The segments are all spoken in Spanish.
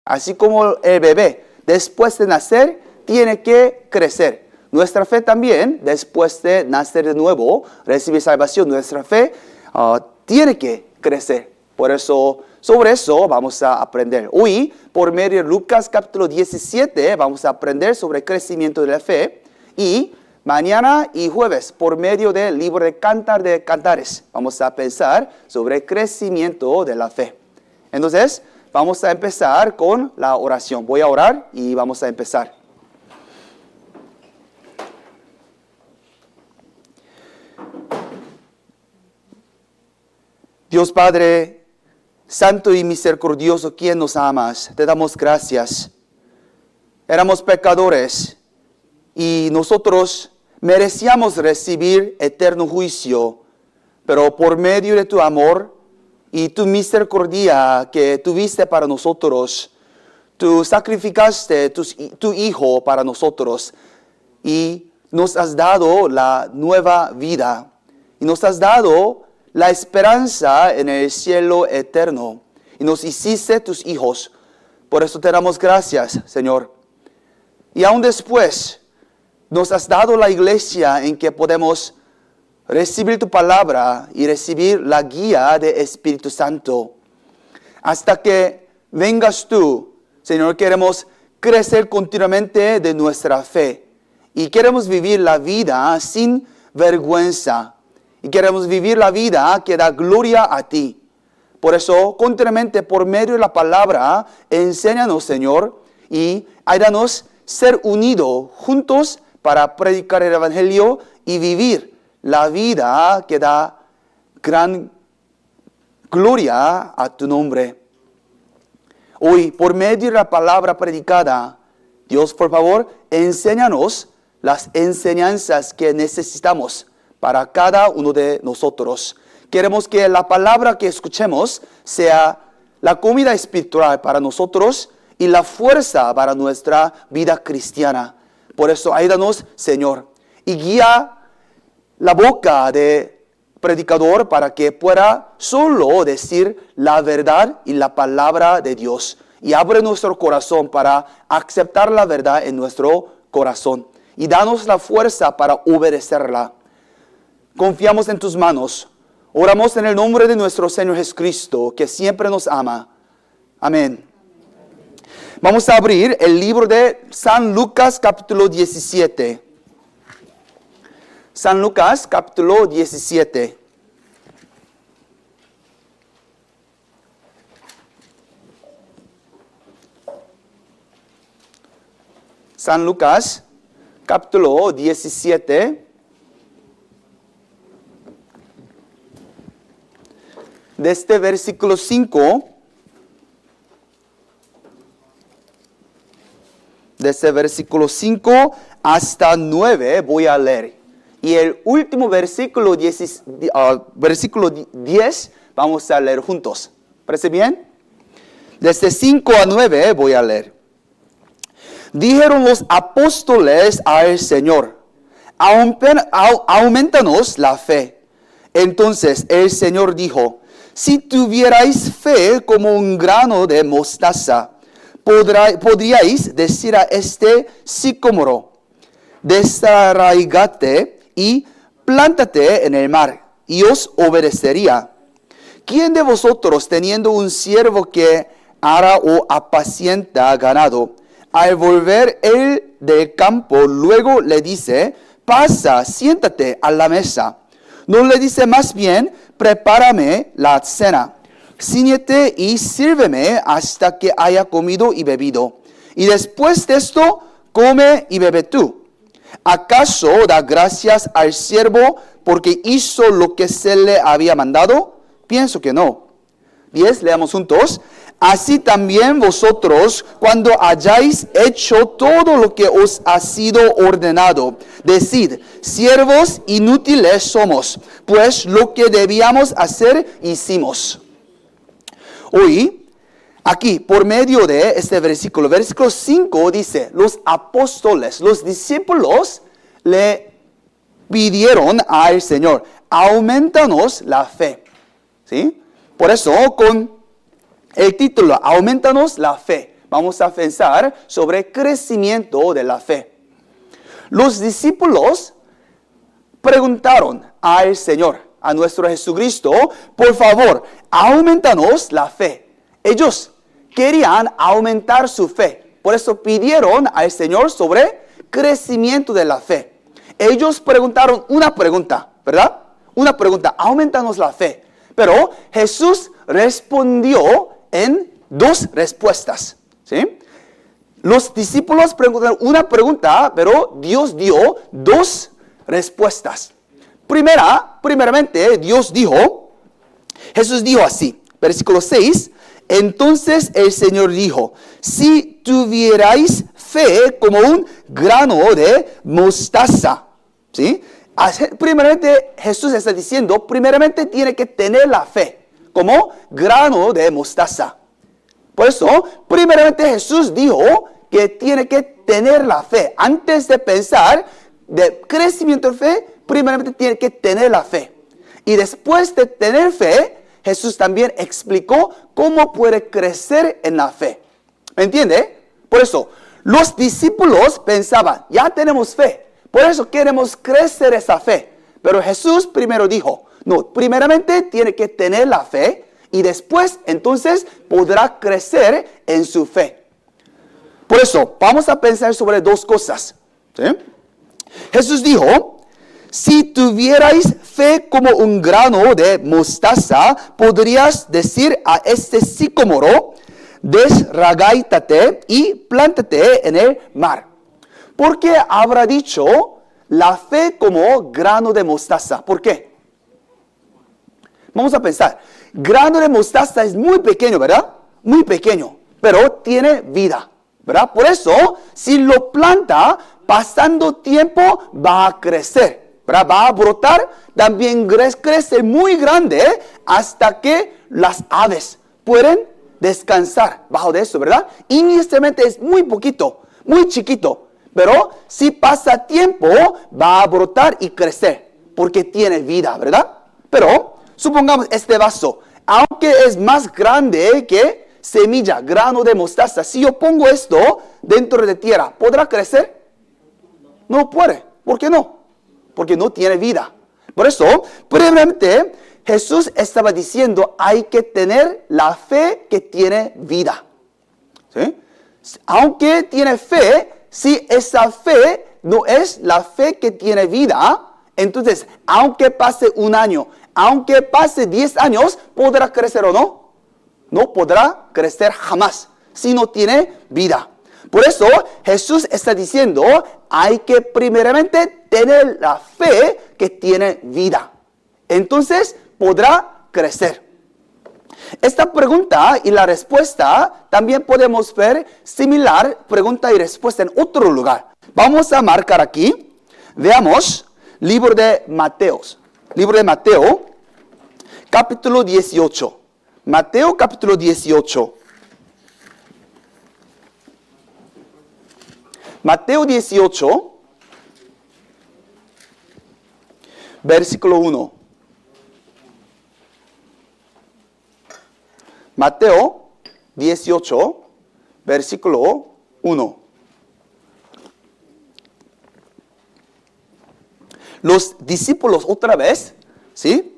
Así como el bebé, después de nacer, tiene que crecer. Nuestra fe también, después de nacer de nuevo, recibir salvación, nuestra fe tiene que crecer. Por eso, sobre eso vamos a aprender. Hoy, por medio de Lucas capítulo 17, vamos a aprender sobre el crecimiento de la fe. Y mañana y jueves, por medio del libro de Cantar de Cantares, vamos a pensar sobre el crecimiento de la fe. Entonces, vamos a empezar con la oración. Voy a orar y vamos a empezar. Dios Padre, Santo y misericordioso, quien nos amas, te damos gracias. Éramos pecadores y nosotros merecíamos recibir eterno juicio, pero por medio de tu amor y tu misericordia que tuviste para nosotros, tú sacrificaste tu Hijo para nosotros y nos has dado la nueva vida y nos has dado la esperanza en el cielo eterno y nos hiciste tus hijos. Por eso te damos gracias, Señor. Y aún después nos has dado la iglesia en que podemos recibir tu palabra y recibir la guía del Espíritu Santo. Hasta que vengas tú, Señor, queremos crecer continuamente de nuestra fe y queremos vivir la vida sin vergüenza. Y queremos vivir la vida que da gloria a ti. Por eso, continuamente, por medio de la palabra, enséñanos, Señor, y ayúdanos ser unidos juntos para predicar el Evangelio y vivir la vida que da gran gloria a tu nombre. Hoy, por medio de la palabra predicada, Dios, por favor, enséñanos las enseñanzas que necesitamos para cada uno de nosotros. Queremos que la palabra que escuchemos sea la comida espiritual para nosotros y la fuerza para nuestra vida cristiana. Por eso, ayúdanos, Señor, y guía la boca de predicador para que pueda solo decir la verdad y la palabra de Dios. Y abre nuestro corazón para aceptar la verdad en nuestro corazón. Y danos la fuerza para obedecerla. Confiamos en tus manos. Oramos en el nombre de nuestro Señor Jesucristo, que siempre nos ama. Amén. Vamos a abrir el libro de San Lucas, capítulo 17. San Lucas, capítulo 17. San Lucas, capítulo 17. Desde versículo 5, desde versículo 5 hasta 9 voy a leer. Y el último versículo 10 vamos a leer juntos. ¿Parece bien? Desde 5 a 9 voy a leer. Dijeron los apóstoles al Señor, aumentanos la fe. Entonces el Señor dijo, si tuvierais fe como un grano de mostaza, podríais decir a este sicómoro, desarraigate y plántate en el mar, y os obedecería. ¿Quién de vosotros, teniendo un siervo que ara o apacienta ganado, al volver él del campo, luego le dice, pasa, siéntate a la mesa? No le dice más bien, prepárame la cena, cíñete y sírveme hasta que haya comido y bebido. Y después de esto, come y bebe tú. ¿Acaso da gracias al siervo porque hizo lo que se le había mandado? Pienso que no. 10, leamos juntos. Así también vosotros, cuando hayáis hecho todo lo que os ha sido ordenado, decid, siervos inútiles somos, pues lo que debíamos hacer, hicimos. Hoy, aquí, por medio de este versículo 5 dice, los apóstoles, los discípulos le pidieron al Señor, aumentanos la fe. ¿Sí? Por eso, con el título, aumentanos la fe. Vamos a pensar sobre crecimiento de la fe. Los discípulos preguntaron al Señor, a nuestro Jesucristo, por favor, aumentanos la fe. Ellos querían aumentar su fe. Por eso pidieron al Señor sobre crecimiento de la fe. Ellos preguntaron una pregunta, ¿verdad? Una pregunta, aumentanos la fe. Pero Jesús respondió en dos respuestas, ¿sí? Los discípulos preguntaron una pregunta, pero Dios dio dos respuestas. Primeramente, Jesús dijo así, versículo 6, entonces el Señor dijo, si tuvierais fe como un grano de mostaza, ¿sí? Primeramente, Jesús está diciendo, primeramente tiene que tener la fe como grano de mostaza. Por eso, primeramente Jesús dijo que tiene que tener la fe. Antes de pensar de crecimiento de fe, primeramente tiene que tener la fe. Y después de tener fe, Jesús también explicó cómo puede crecer en la fe. ¿Me entiende? Por eso, los discípulos pensaban, ya tenemos fe, por eso queremos crecer esa fe. Pero Jesús primero dijo, no, primeramente tiene que tener la fe y después entonces podrá crecer en su fe. Por eso, vamos a pensar sobre dos cosas, ¿sí? Jesús dijo, si tuvierais fe como un grano de mostaza, podrías decir a este sicómoro, desarráigate y plántate en el mar. ¿Por qué habrá dicho la fe como grano de mostaza? ¿Por qué? Vamos a pensar. Grano de mostaza es muy pequeño, ¿verdad? Muy pequeño, pero tiene vida, ¿verdad? Por eso, si lo planta, pasando tiempo va a crecer, ¿verdad? Va a brotar, también crece muy grande hasta que las aves pueden descansar bajo de eso, ¿verdad? Inicialmente es muy poquito, muy chiquito, pero si pasa tiempo va a brotar y crecer porque tiene vida, ¿verdad? Pero supongamos este vaso, aunque es más grande que semilla, grano de mostaza, si yo pongo esto dentro de tierra, ¿podrá crecer? No puede. ¿Por qué no? Porque no tiene vida. Por eso, previamente, Jesús estaba diciendo, hay que tener la fe que tiene vida. ¿Sí? Aunque tiene fe, si esa fe no es la fe que tiene vida, entonces, aunque pase un año, aunque pase 10 años, ¿podrá crecer o no? No podrá crecer jamás si no tiene vida. Por eso Jesús está diciendo, hay que primeramente tener la fe que tiene vida. Entonces podrá crecer. Esta pregunta y la respuesta también podemos ver similar pregunta y respuesta en otro lugar. Vamos a marcar aquí, veamos, libro de Mateo, capítulo 18. Mateo capítulo 18. Mateo 18, versículo 1. Mateo 18, versículo 1. Los discípulos otra vez, ¿sí?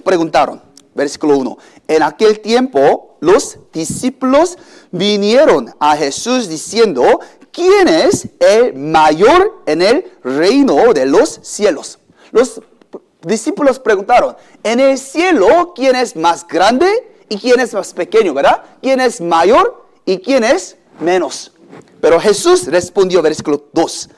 Preguntaron, versículo 1. En aquel tiempo, los discípulos vinieron a Jesús diciendo, ¿quién es el mayor en el reino de los cielos? Los discípulos preguntaron, en el cielo, ¿quién es más grande y quién es más pequeño, verdad? ¿Quién es mayor y quién es menos? Pero Jesús respondió, versículo 2,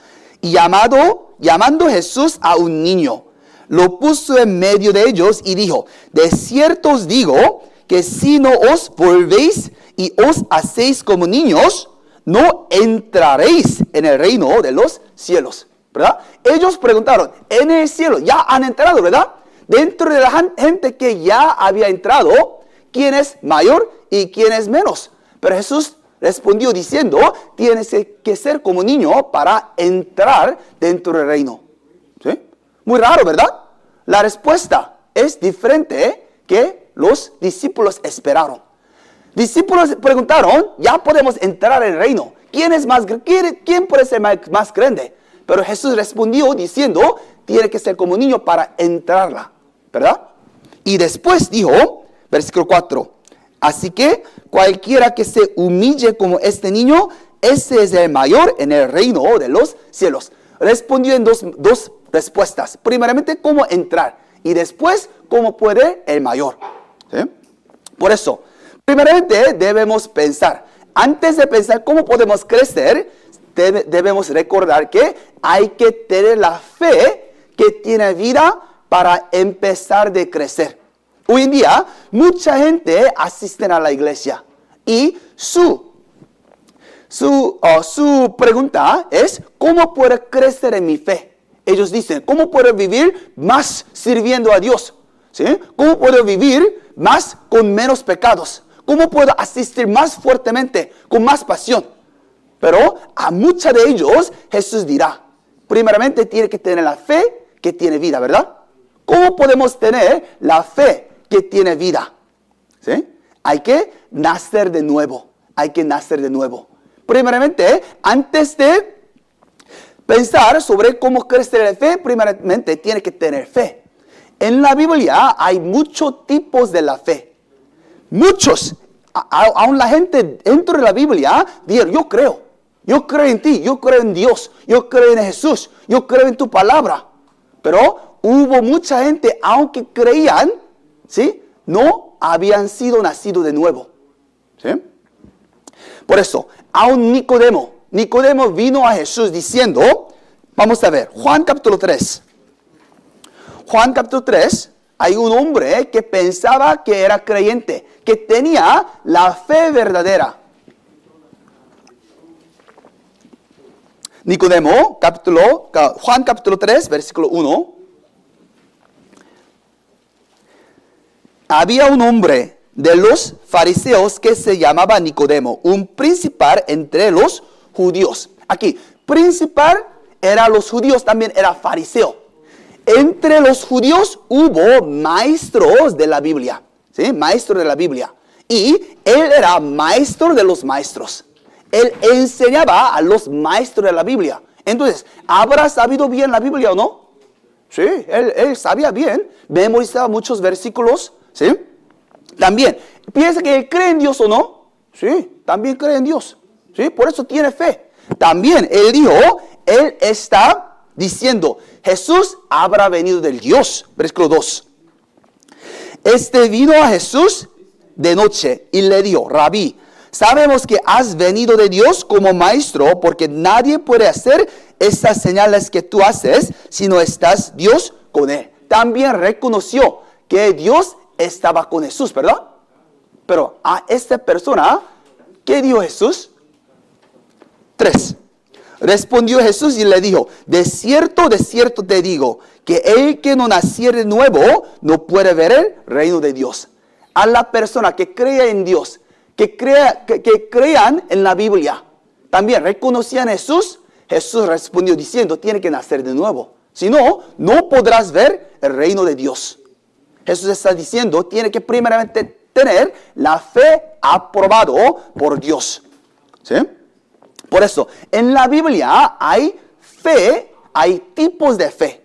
y llamando Jesús a un niño, lo puso en medio de ellos y dijo, de cierto os digo que si no os volvéis y os hacéis como niños, no entraréis en el reino de los cielos, ¿verdad? Ellos preguntaron, en el cielo, ya han entrado, ¿verdad? Dentro de la gente que ya había entrado, ¿quién es mayor y quién es menos? Pero Jesús respondió diciendo, tienes que ser como niño para entrar dentro del reino. ¿Sí? Muy raro, ¿verdad? La respuesta es diferente que los discípulos esperaron. Discípulos preguntaron, ya podemos entrar al reino. ¿Quién puede ser más grande? Pero Jesús respondió diciendo, tiene que ser como niño para entrarla, ¿verdad? Y después dijo, versículo 4, así que cualquiera que se humille como este niño, ese es el mayor en el reino de los cielos. Respondió en dos respuestas. Primeramente, cómo entrar. Y después, cómo puede el mayor. ¿Sí? Por eso, primeramente debemos pensar. Antes de pensar cómo podemos crecer, debemos recordar que hay que tener la fe que tiene vida para empezar de crecer. Hoy en día, mucha gente asiste a la iglesia y su pregunta es, ¿cómo puedo crecer en mi fe? Ellos dicen, ¿cómo puedo vivir más sirviendo a Dios? ¿Sí? ¿Cómo puedo vivir más con menos pecados? ¿Cómo puedo asistir más fuertemente, con más pasión? Pero a muchos de ellos Jesús dirá, primeramente tiene que tener la fe que tiene vida, ¿verdad? ¿Cómo podemos tener la fe que tiene vida? ¿Sí? Hay que nacer de nuevo. Hay que nacer de nuevo. Primeramente, antes de pensar sobre cómo crecer la fe, primeramente tiene que tener fe. En la Biblia hay muchos tipos de la fe. Muchos, aún la gente dentro de la Biblia, dice, yo creo en ti, yo creo en Dios, yo creo en Jesús, yo creo en tu palabra. Pero hubo mucha gente, aunque creían, ¿sí?, no habían sido nacidos de nuevo. ¿Sí? Por eso, aún Nicodemo vino a Jesús diciendo, vamos a ver, Juan capítulo 3. Juan capítulo 3, hay un hombre que pensaba que era creyente, que tenía la fe verdadera. Nicodemo, Juan capítulo 3, versículo 1. Había un hombre de los fariseos que se llamaba Nicodemo, un principal entre los judíos. Aquí, principal era los judíos, también era fariseo. Entre los judíos hubo maestros de la Biblia, ¿sí? Maestro de la Biblia. Y él era maestro de los maestros. Él enseñaba a los maestros de la Biblia. Entonces, ¿habrá sabido bien la Biblia o no? Sí, él sabía bien, memorizaba muchos versículos, ¿sí? También, ¿piensa que él cree en Dios o no? Sí, también cree en Dios. ¿Sí? Por eso tiene fe. También él dijo, él está diciendo, Jesús habrá venido del Dios. Versículo 2. Este vino a Jesús de noche y le dijo, Rabí, sabemos que has venido de Dios como maestro, porque nadie puede hacer estas señales que tú haces si no estás Dios con él. También reconoció que Dios estaba con Jesús, ¿verdad? Pero a esta persona, ¿qué dijo Jesús? 3. Respondió Jesús y le dijo, de cierto te digo, que el que no naciere de nuevo no puede ver el reino de Dios. A la persona que crea en Dios, que crean en la Biblia, también reconocían a Jesús. Jesús respondió diciendo, tiene que nacer de nuevo. Si no, no podrás ver el reino de Dios. Jesús está diciendo, tiene que primeramente tener la fe aprobado por Dios. ¿Sí? Por eso, en la Biblia hay fe, hay tipos de fe.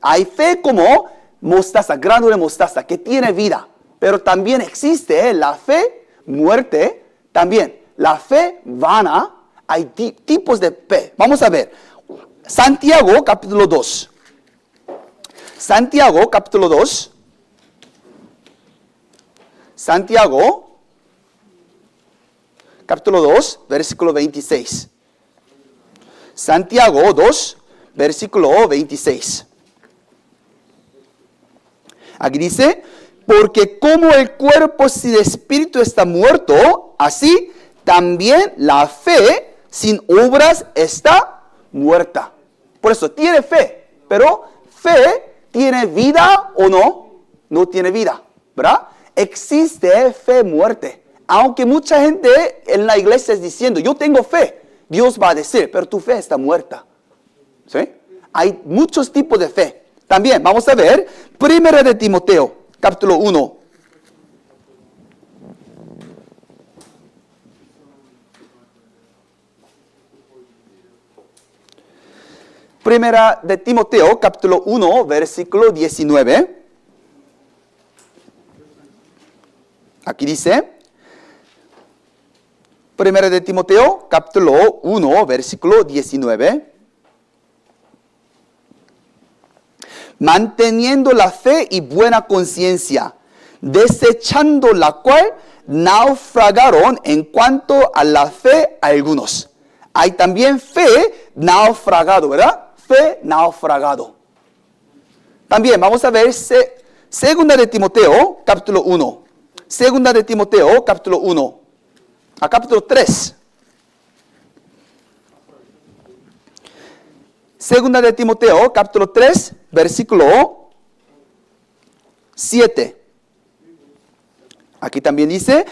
Hay fe como mostaza, grano de mostaza, que tiene vida. Pero también existe la fe muerte, también la fe vana. Hay tipos de fe. Vamos a ver. Santiago capítulo 2. Santiago capítulo 2. Santiago capítulo 2, versículo 26. Santiago 2, versículo 26. Aquí dice, porque como el cuerpo sin espíritu está muerto, así también la fe sin obras está muerta. Por eso tiene fe, pero fe tiene vida o no, no tiene vida, ¿verdad? Existe fe muerte. Aunque mucha gente en la iglesia es diciendo, yo tengo fe, Dios va a decir, pero tu fe está muerta. ¿Sí? Hay muchos tipos de fe. También, vamos a ver, 1 de Timoteo, capítulo 1. Primera de Timoteo, capítulo 1, versículo 19. Aquí dice, Primera de Timoteo, capítulo 1, versículo 19. Manteniendo la fe y buena conciencia, desechando la cual naufragaron en cuanto a la fe algunos. Hay también fe naufragado, ¿verdad? Fe naufragado. También vamos a ver Segunda de Timoteo, capítulo 1. Segunda de Timoteo, capítulo 1. A capítulo 3. Segunda de Timoteo, capítulo 3, versículo 7. Aquí también dice,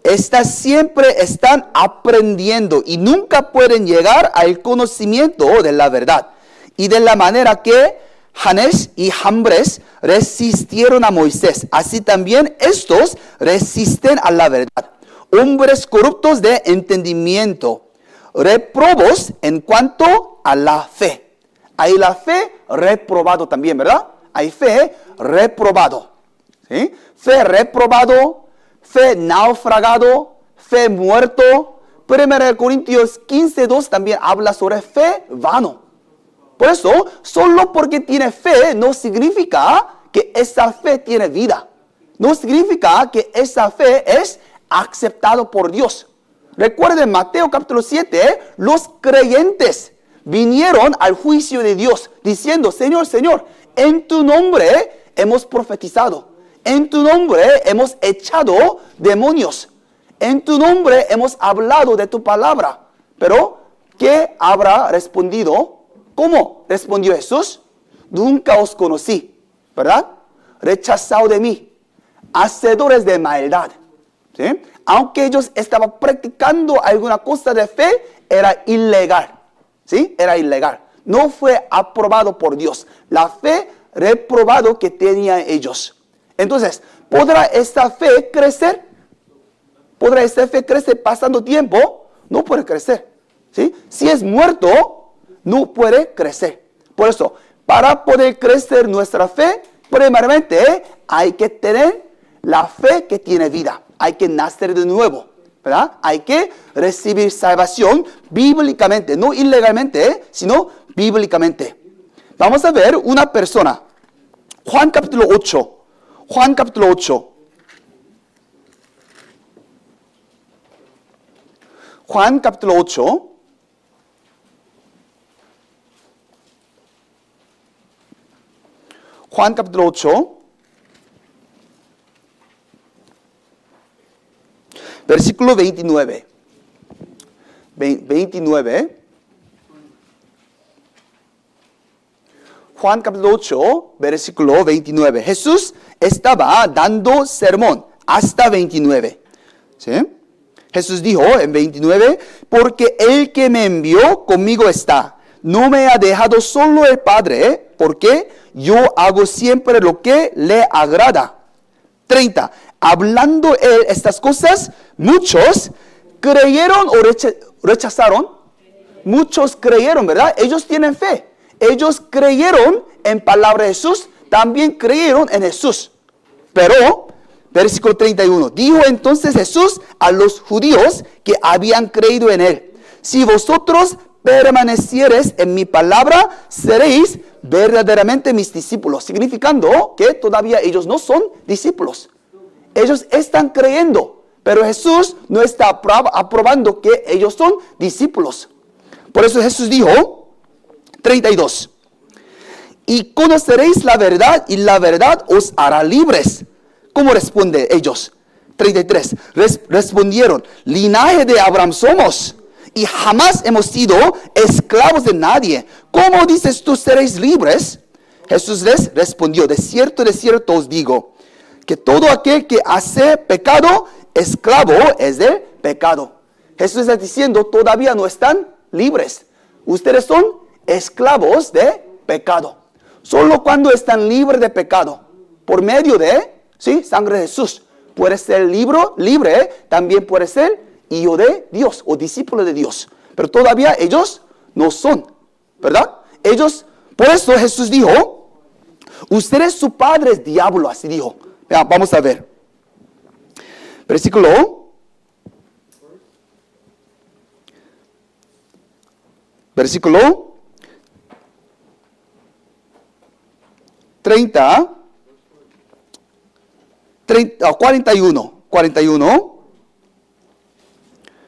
estas siempre están aprendiendo y nunca pueden llegar al conocimiento de la verdad. Y de la manera que Janes y Jambres resistieron a Moisés, así también estos resisten a la verdad. Hombres corruptos de entendimiento, reprobos en cuanto a la fe. Hay la fe reprobado también, ¿verdad? Hay fe reprobado. ¿Sí? Fe reprobado, fe naufragado, fe muerto. 1 Corintios 15:2 también habla sobre fe vano. Por eso, solo porque tiene fe no significa que esa fe tiene vida. No significa que esa fe es aceptado por Dios. Recuerden Mateo capítulo 7, los creyentes vinieron al juicio de Dios diciendo, Señor, Señor, en tu nombre hemos profetizado. En tu nombre hemos echado demonios. En tu nombre hemos hablado de tu palabra. Pero, ¿qué habrá respondido? ¿Cómo respondió Jesús? Nunca os conocí, ¿verdad? Rechazado de mí, hacedores de maldad. ¿Sí? Aunque ellos estaban practicando alguna cosa de fe, era ilegal. ¿Sí? Era ilegal. No fue aprobado por Dios. La fe reprobado que tenían ellos. Entonces, ¿podrá esta fe crecer? ¿Podrá esta fe crecer pasando tiempo? No puede crecer. ¿Sí? Si es muerto, no puede crecer. Por eso, para poder crecer nuestra fe, primeramente hay que tener la fe que tiene vida. Hay que nacer de nuevo, ¿verdad? Hay que recibir salvación bíblicamente, no ilegalmente, sino bíblicamente. Vamos a ver una persona. Juan capítulo 8. Juan capítulo 8. Juan capítulo 8. Juan capítulo 8. Versículo 29. 29. Juan capítulo 8, versículo 29. Jesús estaba dando sermón hasta 29. ¿Sí? Jesús dijo en 29, porque el que me envió conmigo está. No me ha dejado solo el Padre, porque yo hago siempre lo que le agrada. 30. Hablando él estas cosas, muchos creyeron o rechazaron. Muchos creyeron, ¿verdad? Ellos tienen fe. Ellos creyeron en palabra de Jesús, también creyeron en Jesús. Pero, versículo 31, dijo entonces Jesús a los judíos que habían creído en él, si vosotros permaneciereis en mi palabra, seréis verdaderamente mis discípulos. Significando que todavía ellos no son discípulos. Ellos están creyendo, pero Jesús no está aprobando que ellos son discípulos. Por eso Jesús dijo, 32, y conoceréis la verdad, y la verdad os hará libres. ¿Cómo responden ellos? 33, respondieron, linaje de Abraham somos, y jamás hemos sido esclavos de nadie. ¿Cómo dices tú seréis libres? Jesús les respondió, de cierto os digo, que todo aquel que hace pecado, esclavo es del pecado. Jesús está diciendo, todavía no están libres. Ustedes son esclavos de pecado. Solo cuando están libres de pecado, por medio de sangre de Jesús, puede ser libre, también puede ser hijo de Dios o discípulo de Dios. Pero todavía ellos no son, ¿verdad? Por eso Jesús dijo, usted es su padre es diablo, así dijo. Vean, vamos a ver. Versículo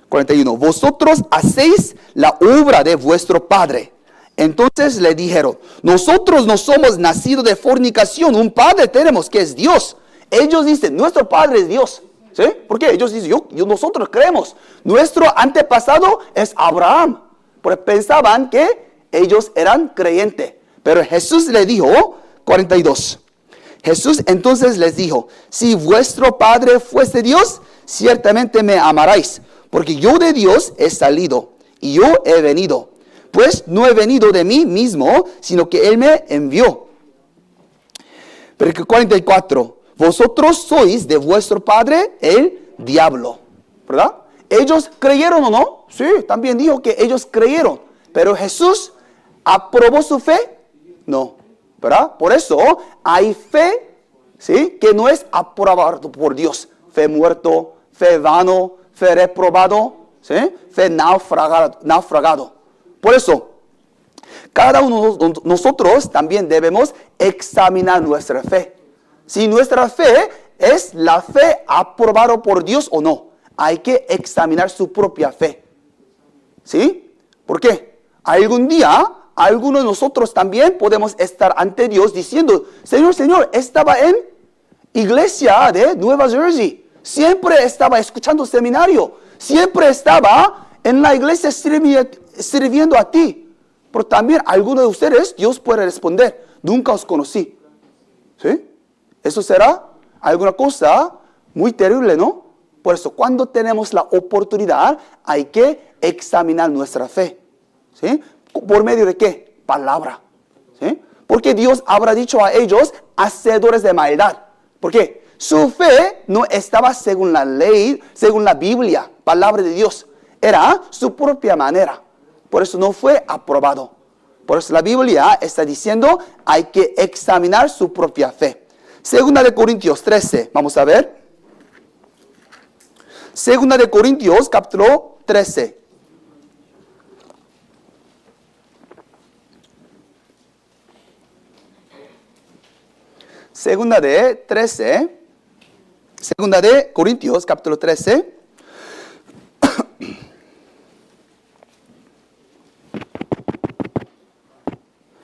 41. Vosotros hacéis la obra de vuestro padre. Entonces le dijeron, nosotros no somos nacidos de fornicación, un padre tenemos que es Dios. Ellos dicen, nuestro padre es Dios. ¿Sí? ¿Por qué? Ellos dicen, nosotros creemos. Nuestro antepasado es Abraham. Porque pensaban que ellos eran creyentes. Pero Jesús le dijo, 42. Jesús entonces les dijo, si vuestro padre fuese Dios, ciertamente me amaréis. Porque yo de Dios he salido y yo he venido. Pues no he venido de mí mismo, sino que Él me envió. Pero 44. Vosotros sois de vuestro padre el diablo. ¿Verdad? ¿Ellos creyeron o no? Sí, también dijo que ellos creyeron. Pero Jesús aprobó su fe. No. ¿Verdad? Por eso hay fe, ¿sí?, que no es aprobado por Dios. Fe muerto, fe vano, fe reprobado, ¿sí?, fe naufragado. Por eso, cada uno de nosotros también debemos examinar nuestra fe. Si nuestra fe es la fe aprobada por Dios o no, hay que examinar su propia fe. ¿Sí? ¿Por qué? Algún día, algunos de nosotros también podemos estar ante Dios diciendo, Señor, estaba en iglesia de Nueva Jersey. Siempre estaba escuchando seminario. Siempre estaba en la iglesia sirviendo a ti. Pero también algunos de ustedes, Dios puede responder, nunca os conocí. ¿Sí? Eso será alguna cosa muy terrible, ¿no? Por eso, cuando tenemos la oportunidad, hay que examinar nuestra fe. ¿Sí? ¿Por medio de qué? Palabra. ¿Sí? Porque Dios habrá dicho a ellos, hacedores de maldad. ¿Por qué? Su fe no estaba según la ley, según la Biblia, palabra de Dios. Era su propia manera. Por eso no fue aprobado. Por eso la Biblia está diciendo, hay que examinar su propia fe. Segunda de Corintios 13, vamos a ver. Segunda de Corintios, capítulo 13. Segunda de Corintios, capítulo 13.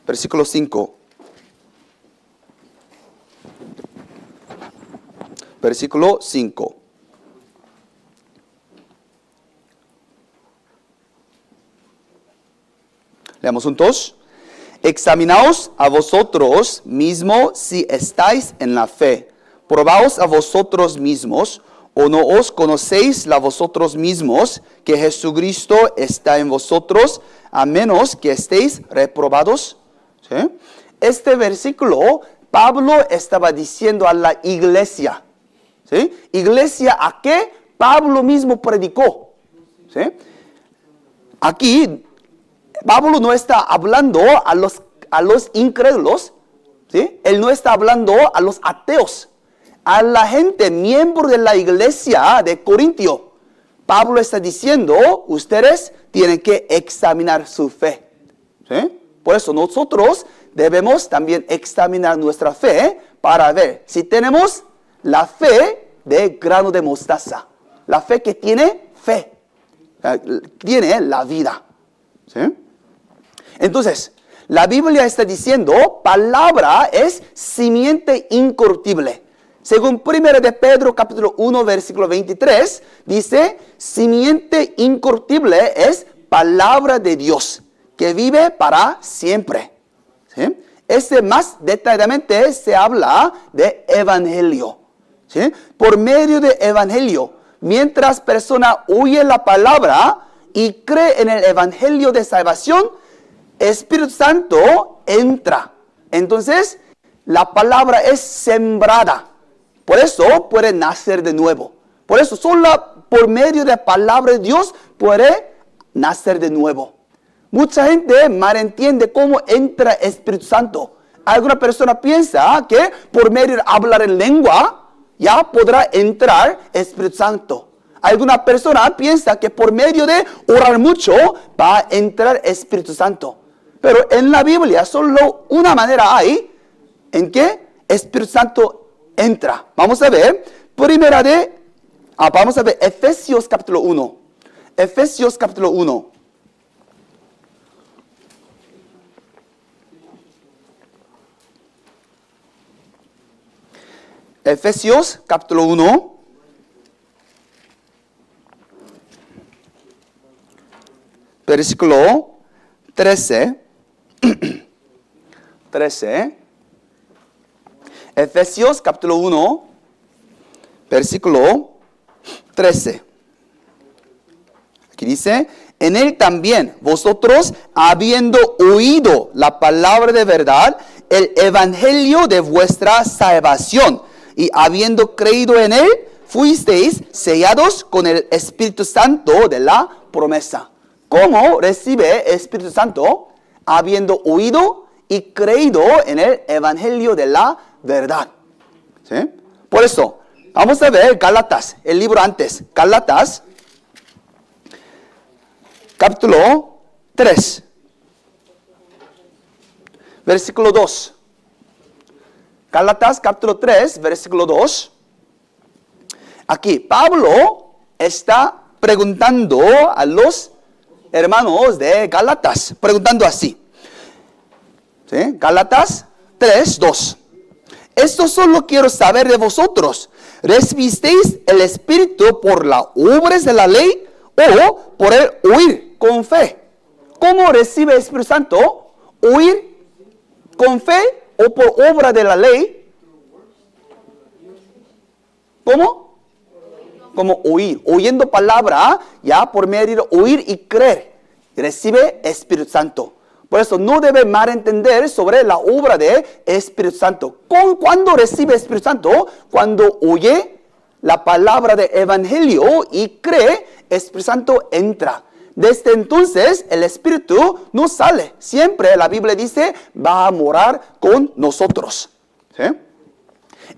Versículo 5. Versículo 5. Leamos juntos. Examinaos a vosotros mismos si estáis en la fe. Probaos a vosotros mismos, o no os conocéis a vosotros mismos que Jesucristo está en vosotros, a menos que estéis reprobados. ¿Sí? Este versículo, Pablo estaba diciendo a la iglesia. ¿Sí? ¿Iglesia a qué? Pablo mismo predicó. ¿Sí? Aquí, Pablo no está hablando a los incrédulos. ¿Sí? Él no está hablando a los ateos. A la gente, miembro de la iglesia de Corintio. Pablo está diciendo, ustedes tienen que examinar su fe. ¿Sí? Por eso nosotros debemos también examinar nuestra fe para ver si tenemos la fe de grano de mostaza. La fe que tiene fe. Tiene la vida. ¿Sí? Entonces, la Biblia está diciendo, palabra es simiente incorruptible. Según 1 de Pedro capítulo 1 versículo 23, dice, simiente incorruptible es palabra de Dios, que vive para siempre. ¿Sí? Más detalladamente se habla de evangelio. ¿Sí? Por medio de evangelio, mientras persona oye la palabra y cree en el evangelio de salvación, Espíritu Santo entra. Entonces, la palabra es sembrada. Por eso puede nacer de nuevo. Por eso solo por medio de la palabra de Dios puede nacer de nuevo. mucha gente malentiende cómo entra Espíritu Santo. Alguna persona piensa que por medio de hablar en lengua ya podrá entrar Espíritu Santo. Alguna persona piensa que por medio de orar mucho va a entrar Espíritu Santo. Pero en la Biblia solo una manera hay en que Espíritu Santo entra. Vamos a ver, vamos a ver Efesios capítulo 1. Efesios capítulo 1. Efesios capítulo 1. Versículo 13. 13. Efesios capítulo 1. Versículo 13. Aquí dice, en él también vosotros, habiendo oído la palabra de verdad, el evangelio de vuestra salvación, y habiendo creído en él, fuisteis sellados con el Espíritu Santo de la promesa. ¿Cómo recibe Espíritu Santo? Habiendo oído y creído en el evangelio de la verdad. ¿Sí? Por eso, vamos a ver Gálatas, el libro antes. Gálatas, capítulo 3, versículo 2. Gálatas, capítulo 3, versículo 2. Aquí, Pablo está preguntando a los hermanos de Gálatas, preguntando así. ¿Sí? Gálatas 3, 2. Esto solo quiero saber de vosotros. ¿Recibisteis el Espíritu por las obras de la ley o por el oír con fe? ¿Cómo recibe el Espíritu Santo? ¿Oír con fe o por obra de la ley? ¿Cómo? Como oír, oyendo palabra, ya por medio de oír y creer, recibe Espíritu Santo. Por eso no debe malentender sobre la obra de Espíritu Santo. ¿Cuándo recibe Espíritu Santo? Cuando oye la palabra de evangelio y cree, Espíritu Santo entra. Desde entonces el Espíritu no sale. Siempre la Biblia dice, va a morar con nosotros. ¿Sí?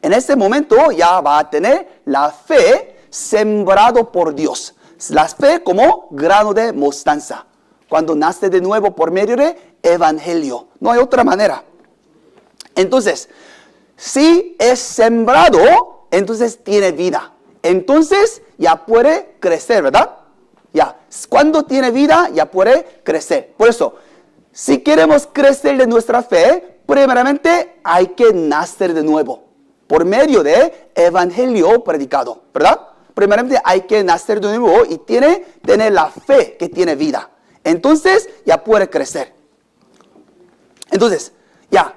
En ese momento ya va a tener la fe sembrado por Dios. La fe como grano de mostaza. Cuando nace de nuevo por medio de evangelio. No hay otra manera. Entonces, si es sembrado, entonces tiene vida. Entonces ya puede crecer, ¿verdad? Ya, cuando tiene vida, ya puede crecer. Por eso, si queremos crecer de nuestra fe, primeramente hay que nacer de nuevo. Por medio de evangelio predicado, ¿verdad? Primeramente hay que nacer de nuevo y tener la fe que tiene vida. Entonces ya puede crecer. Entonces, ya,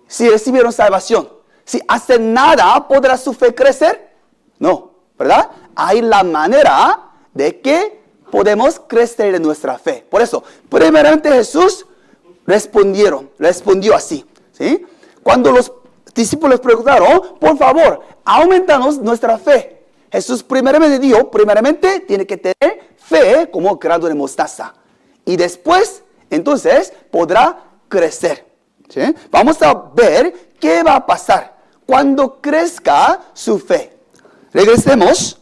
si recibieron salvación, si hacen nada, ¿podrá su fe crecer? No, ¿verdad? Hay la manera de que podemos crecer de nuestra fe. Por eso, primeramente Jesús respondió así. ¿Sí? Cuando los discípulos preguntaron, por favor, aumentanos nuestra fe. Jesús primeramente dijo, tiene que tener fe como grano de mostaza. Y después, entonces, podrá crecer. ¿Sí? Vamos a ver qué va a pasar cuando crezca su fe. Regresemos.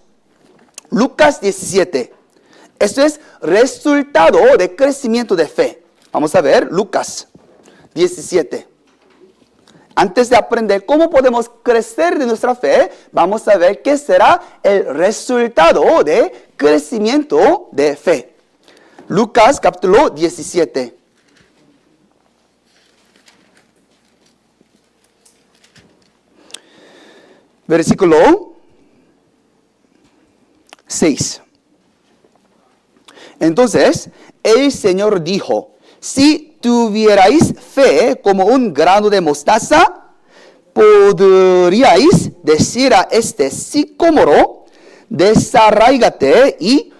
Lucas 17. Esto es resultado de crecimiento de fe. Vamos a ver Lucas 17. Antes de aprender cómo podemos crecer de nuestra fe, vamos a ver qué será el resultado de crecimiento de fe. Lucas capítulo 17. Versículo 6. Entonces, el Señor dijo, si tuvierais fe como un grano de mostaza, podríais decir a este sicómoro, desarráigate y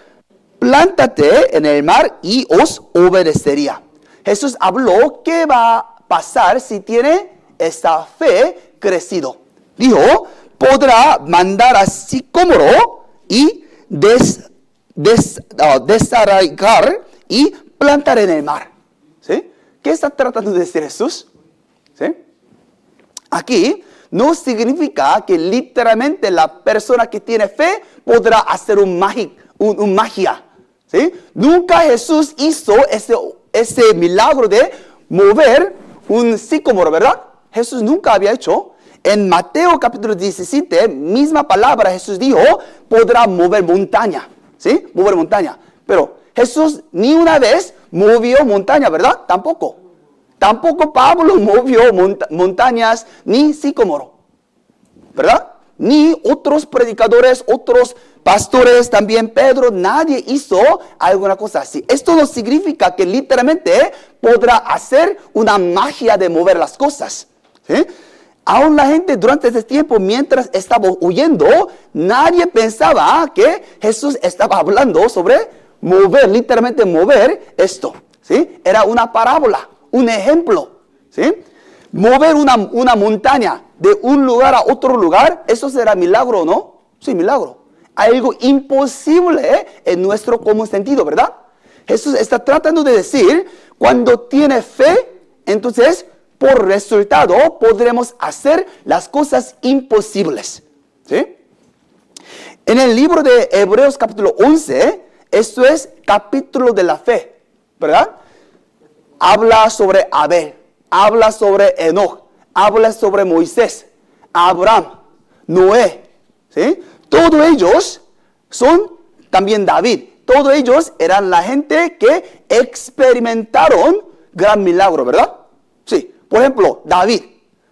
plántate en el mar y os obedecería. Jesús habló qué va a pasar si tiene esta fe crecido. Dijo, podrá mandar a sicómoro y desarraigar y plantar en el mar. ¿Sí? ¿Qué está tratando de decir Jesús? ¿Sí? Aquí no significa que literalmente la persona que tiene fe podrá hacer un magia. ¿Sí? Nunca Jesús hizo ese milagro de mover un sicómoro, ¿verdad? Jesús nunca había hecho. En Mateo capítulo 17, misma palabra, Jesús dijo, podrá mover montaña. ¿Sí? Mover montaña. Pero Jesús ni una vez movió montaña, ¿verdad? Tampoco. Tampoco Pablo movió montañas ni sicómoro, ¿verdad? Ni otros predicadores, otros pastores, también Pedro, nadie hizo alguna cosa así. Esto no significa que literalmente podrá hacer una magia de mover las cosas. ¿Sí? Aún la gente durante ese tiempo, mientras estaba huyendo, nadie pensaba que Jesús estaba hablando sobre mover, literalmente mover esto. ¿Sí? Era una parábola, un ejemplo. ¿Sí? Mover una montaña de un lugar a otro lugar, ¿eso será milagro o no? Sí, milagro. Algo imposible en nuestro común sentido, ¿verdad? Jesús está tratando de decir, cuando tiene fe, entonces, por resultado, podremos hacer las cosas imposibles. ¿Sí? En el libro de Hebreos capítulo 11, esto es capítulo de la fe, ¿verdad? Habla sobre Abel, habla sobre Enoch, habla sobre Moisés, Abraham, Noé, ¿sí? Todos ellos son también David. Todos ellos eran la gente que experimentaron gran milagro, ¿verdad? Sí. Por ejemplo, David,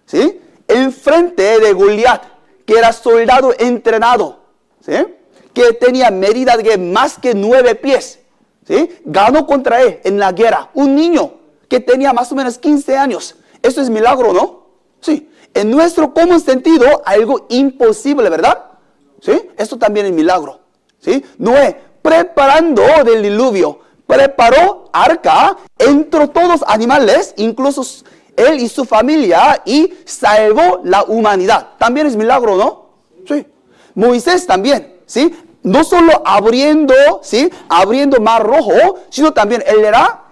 ¿sí? Enfrente de Goliat, que era soldado entrenado, ¿sí? Que tenía medida de más que 9 pies, ¿sí? Ganó contra él en la guerra. Un niño que tenía más o menos 15 años. Eso es milagro, ¿no? Sí. En nuestro común sentido, algo imposible, ¿verdad? ¿Sí? Esto también es milagro. ¿Sí? Noé, preparando del diluvio, preparó arca, entró todos los animales, incluso él y su familia, y salvó la humanidad. También es milagro, ¿no? Sí. Moisés también, ¿sí? No solo abriendo, ¿sí? Abriendo mar rojo, sino también él era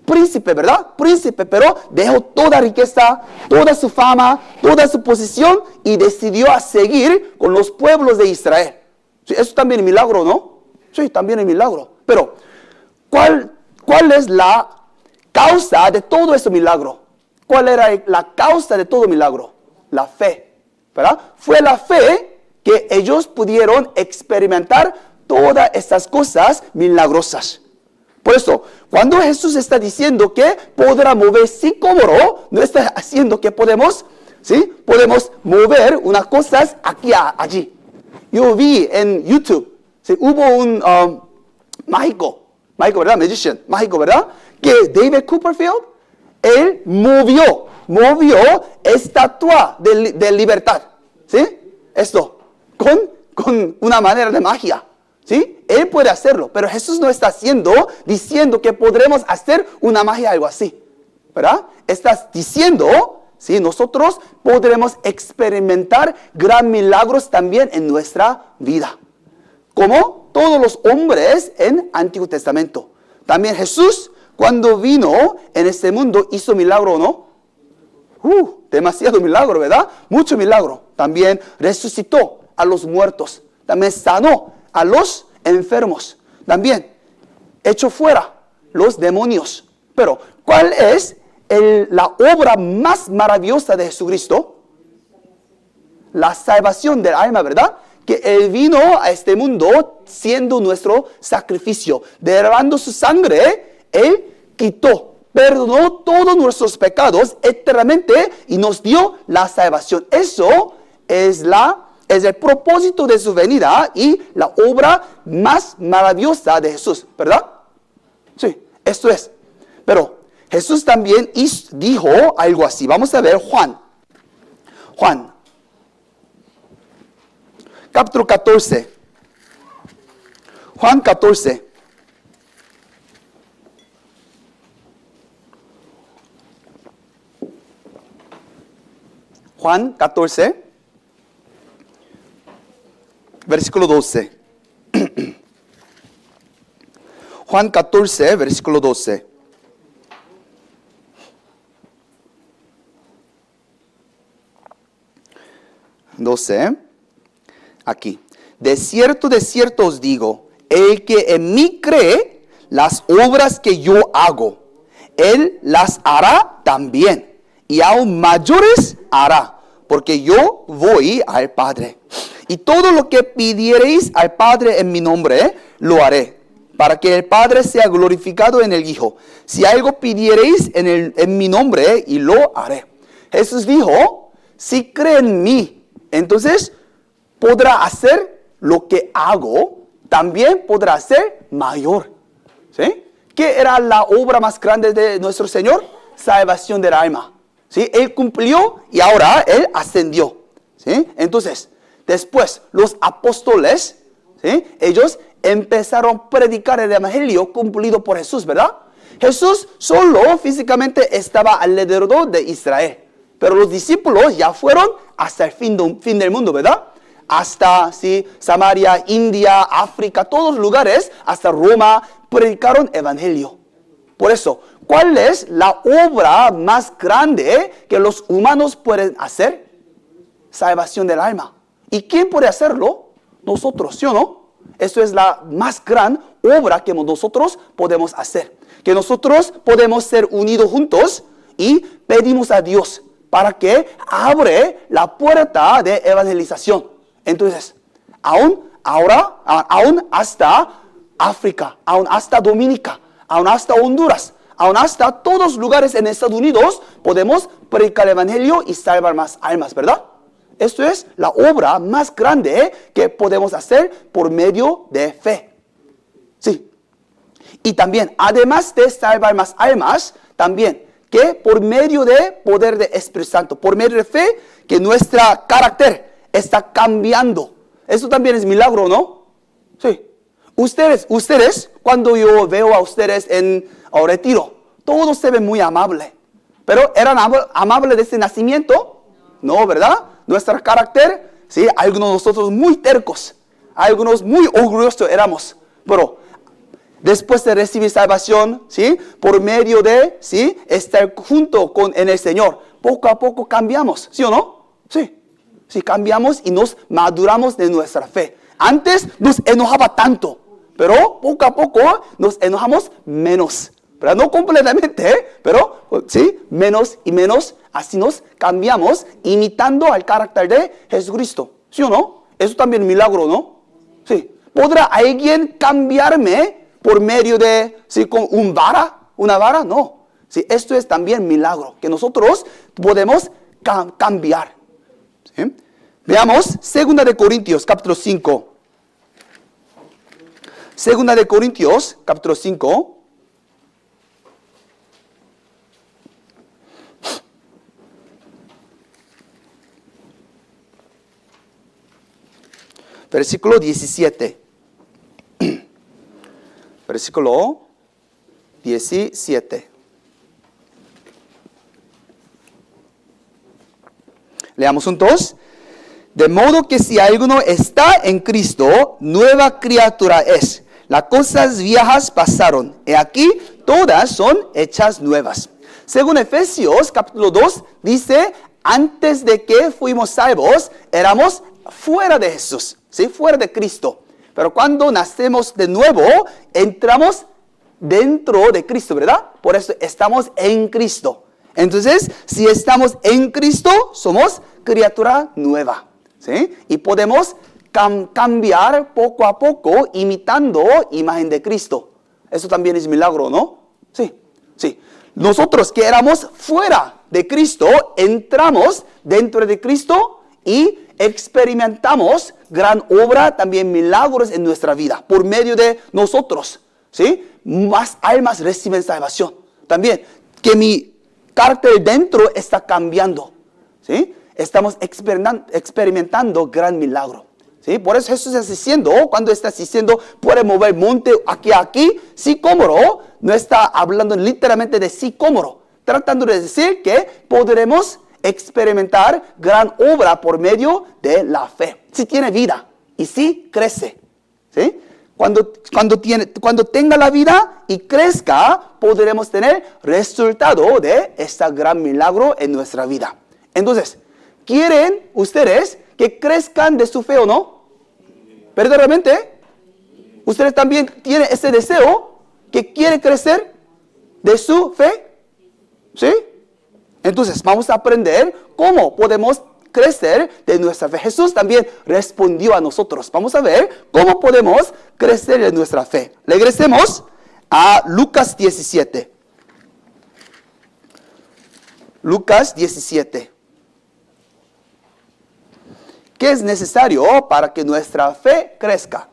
príncipe, ¿verdad? Príncipe, pero dejó toda riqueza, toda su fama, toda su posición y decidió a seguir con los pueblos de Israel. Sí, eso también es milagro, ¿no? Sí, también es milagro. Pero, ¿cuál es la causa de todo ese milagro? ¿Cuál era la causa de todo milagro? La fe, ¿verdad? Fue la fe que ellos pudieron experimentar todas estas cosas milagrosas. Por eso, cuando Jesús está diciendo que podrá mover sicómoro, no está haciendo que podemos, ¿sí? Podemos mover unas cosas aquí a allí. Yo vi en YouTube, ¿sí? Hubo un mágico, ¿verdad? Magician, mágico, ¿verdad? Que David Copperfield, él movió estatua de libertad, ¿sí? Esto, con una manera de magia. ¿Sí? Él puede hacerlo, pero Jesús no está diciendo que podremos hacer una magia, algo así, ¿verdad? Estás diciendo, ¿sí? Nosotros podremos experimentar gran milagros también en nuestra vida, como todos los hombres en Antiguo Testamento. También Jesús, cuando vino en este mundo, hizo milagro, ¿o no? Demasiado milagro, ¿verdad? Mucho milagro. También resucitó a los muertos, también sanó a los enfermos, también echó fuera los demonios. Pero, ¿cuál es la obra más maravillosa de Jesucristo? La salvación del alma, ¿verdad? Que Él vino a este mundo siendo nuestro sacrificio. Derramando su sangre, Él perdonó todos nuestros pecados eternamente y nos dio la salvación. Eso es el propósito de su venida y la obra más maravillosa de Jesús, ¿verdad? Sí, esto es. Pero Jesús también dijo algo así. Vamos a ver Juan, capítulo 14. Juan 14. Juan 14. Versículo 12. Juan 14, versículo 12. Aquí. De cierto os digo, el que en mí cree, las obras que yo hago, él las hará también, y aún mayores hará, porque yo voy al Padre. Y todo lo que pidiereis al Padre en mi nombre, lo haré, para que el Padre sea glorificado en el Hijo. Si algo pidiereis en mi nombre, y lo haré. Jesús dijo, si cree en mí, entonces podrá hacer lo que hago, también podrá hacer mayor. ¿Sí? ¿Qué era la obra más grande de nuestro Señor? Salvación del alma. ¿Sí? Él cumplió y ahora Él ascendió. ¿Sí? Entonces, después los apóstoles, ¿sí? Ellos empezaron a predicar el evangelio cumplido por Jesús, ¿verdad? Jesús solo físicamente estaba alrededor de Israel, pero los discípulos ya fueron hasta el fin del mundo, ¿verdad? Hasta Samaria, India, África, todos los lugares, hasta Roma, predicaron evangelio. Por eso, ¿cuál es la obra más grande que los humanos pueden hacer? Salvación del alma. ¿Y quién puede hacerlo? Nosotros, ¿sí o no? Eso es la más gran obra que nosotros podemos hacer. Que nosotros podemos ser unidos juntos y pedimos a Dios para que abre la puerta de evangelización. Entonces, aún hasta África, aún hasta Dominica, aún hasta Honduras, aún hasta todos los lugares en Estados Unidos, podemos predicar el evangelio y salvar más almas, ¿verdad? Esto es la obra más grande que podemos hacer por medio de fe. Sí. Y también, además de salvar más almas, también que por medio de poder de Espíritu Santo, por medio de fe, que nuestro carácter está cambiando. Eso también es milagro, ¿no? Sí. Ustedes, cuando yo veo a ustedes en retiro, todos se ven muy amables. Pero ¿eran amables desde nacimiento? No, ¿verdad? Nuestro carácter, sí, algunos de nosotros muy tercos, algunos muy orgullosos éramos. Pero después de recibir salvación, ¿sí? Por medio de, ¿sí? Estar junto en el Señor, poco a poco cambiamos, ¿sí o no? Sí. Sí, cambiamos y nos maduramos de nuestra fe. Antes nos enojaba tanto, pero poco a poco nos enojamos menos. Pero no completamente, pero sí, menos y menos. Así nos cambiamos imitando al carácter de Jesucristo. ¿Sí o no? Eso también es milagro, ¿no? Sí. ¿Podrá alguien cambiarme por medio de, sí, con una vara? No. Sí, esto es también milagro, que nosotros podemos cambiar. ¿Sí? Veamos 2 de Corintios, capítulo 5. 2 de Corintios, capítulo 5. Versículo 17. Versículo 17. Leamos juntos. De modo que si alguno está en Cristo, nueva criatura es. Las cosas viejas pasaron, y aquí todas son hechas nuevas. Según Efesios capítulo 2, dice, antes de que fuimos salvos, éramos fuera de Jesús, ¿sí? Fuera de Cristo. Pero cuando nacemos de nuevo, entramos dentro de Cristo, ¿verdad? Por eso estamos en Cristo. Entonces, si estamos en Cristo, somos criatura nueva. ¿Sí? Y podemos cambiar poco a poco imitando imagen de Cristo. Eso también es milagro, ¿no? Sí, sí. Nosotros que éramos fuera de Cristo, entramos dentro de Cristo y experimentamos gran obra, también milagros en nuestra vida. Por medio de nosotros, ¿sí? Más almas reciben salvación. También que mi carácter dentro está cambiando, ¿sí? Estamos experimentando gran milagro. ¿Sí? Por eso Jesús está diciendo, cuando está diciendo, puede mover monte aquí a aquí, sicómoro, no está hablando literalmente de sicómoro, tratando de decir que podremos experimentar gran obra por medio de la fe. Si tiene vida y si crece. ¿Sí? Cuando tenga la vida y crezca, podremos tener resultado de este gran milagro en nuestra vida. Entonces, ¿quieren ustedes que crezcan de su fe o no? ¿Verdaderamente? ¿Ustedes también tienen ese deseo que quiere crecer de su fe? ¿Sí? Entonces, vamos a aprender cómo podemos crecer de nuestra fe. Jesús también respondió a nosotros. Vamos a ver cómo podemos crecer de nuestra fe. Regresemos a Lucas 17. Lucas 17. ¿Qué es necesario para que nuestra fe crezca?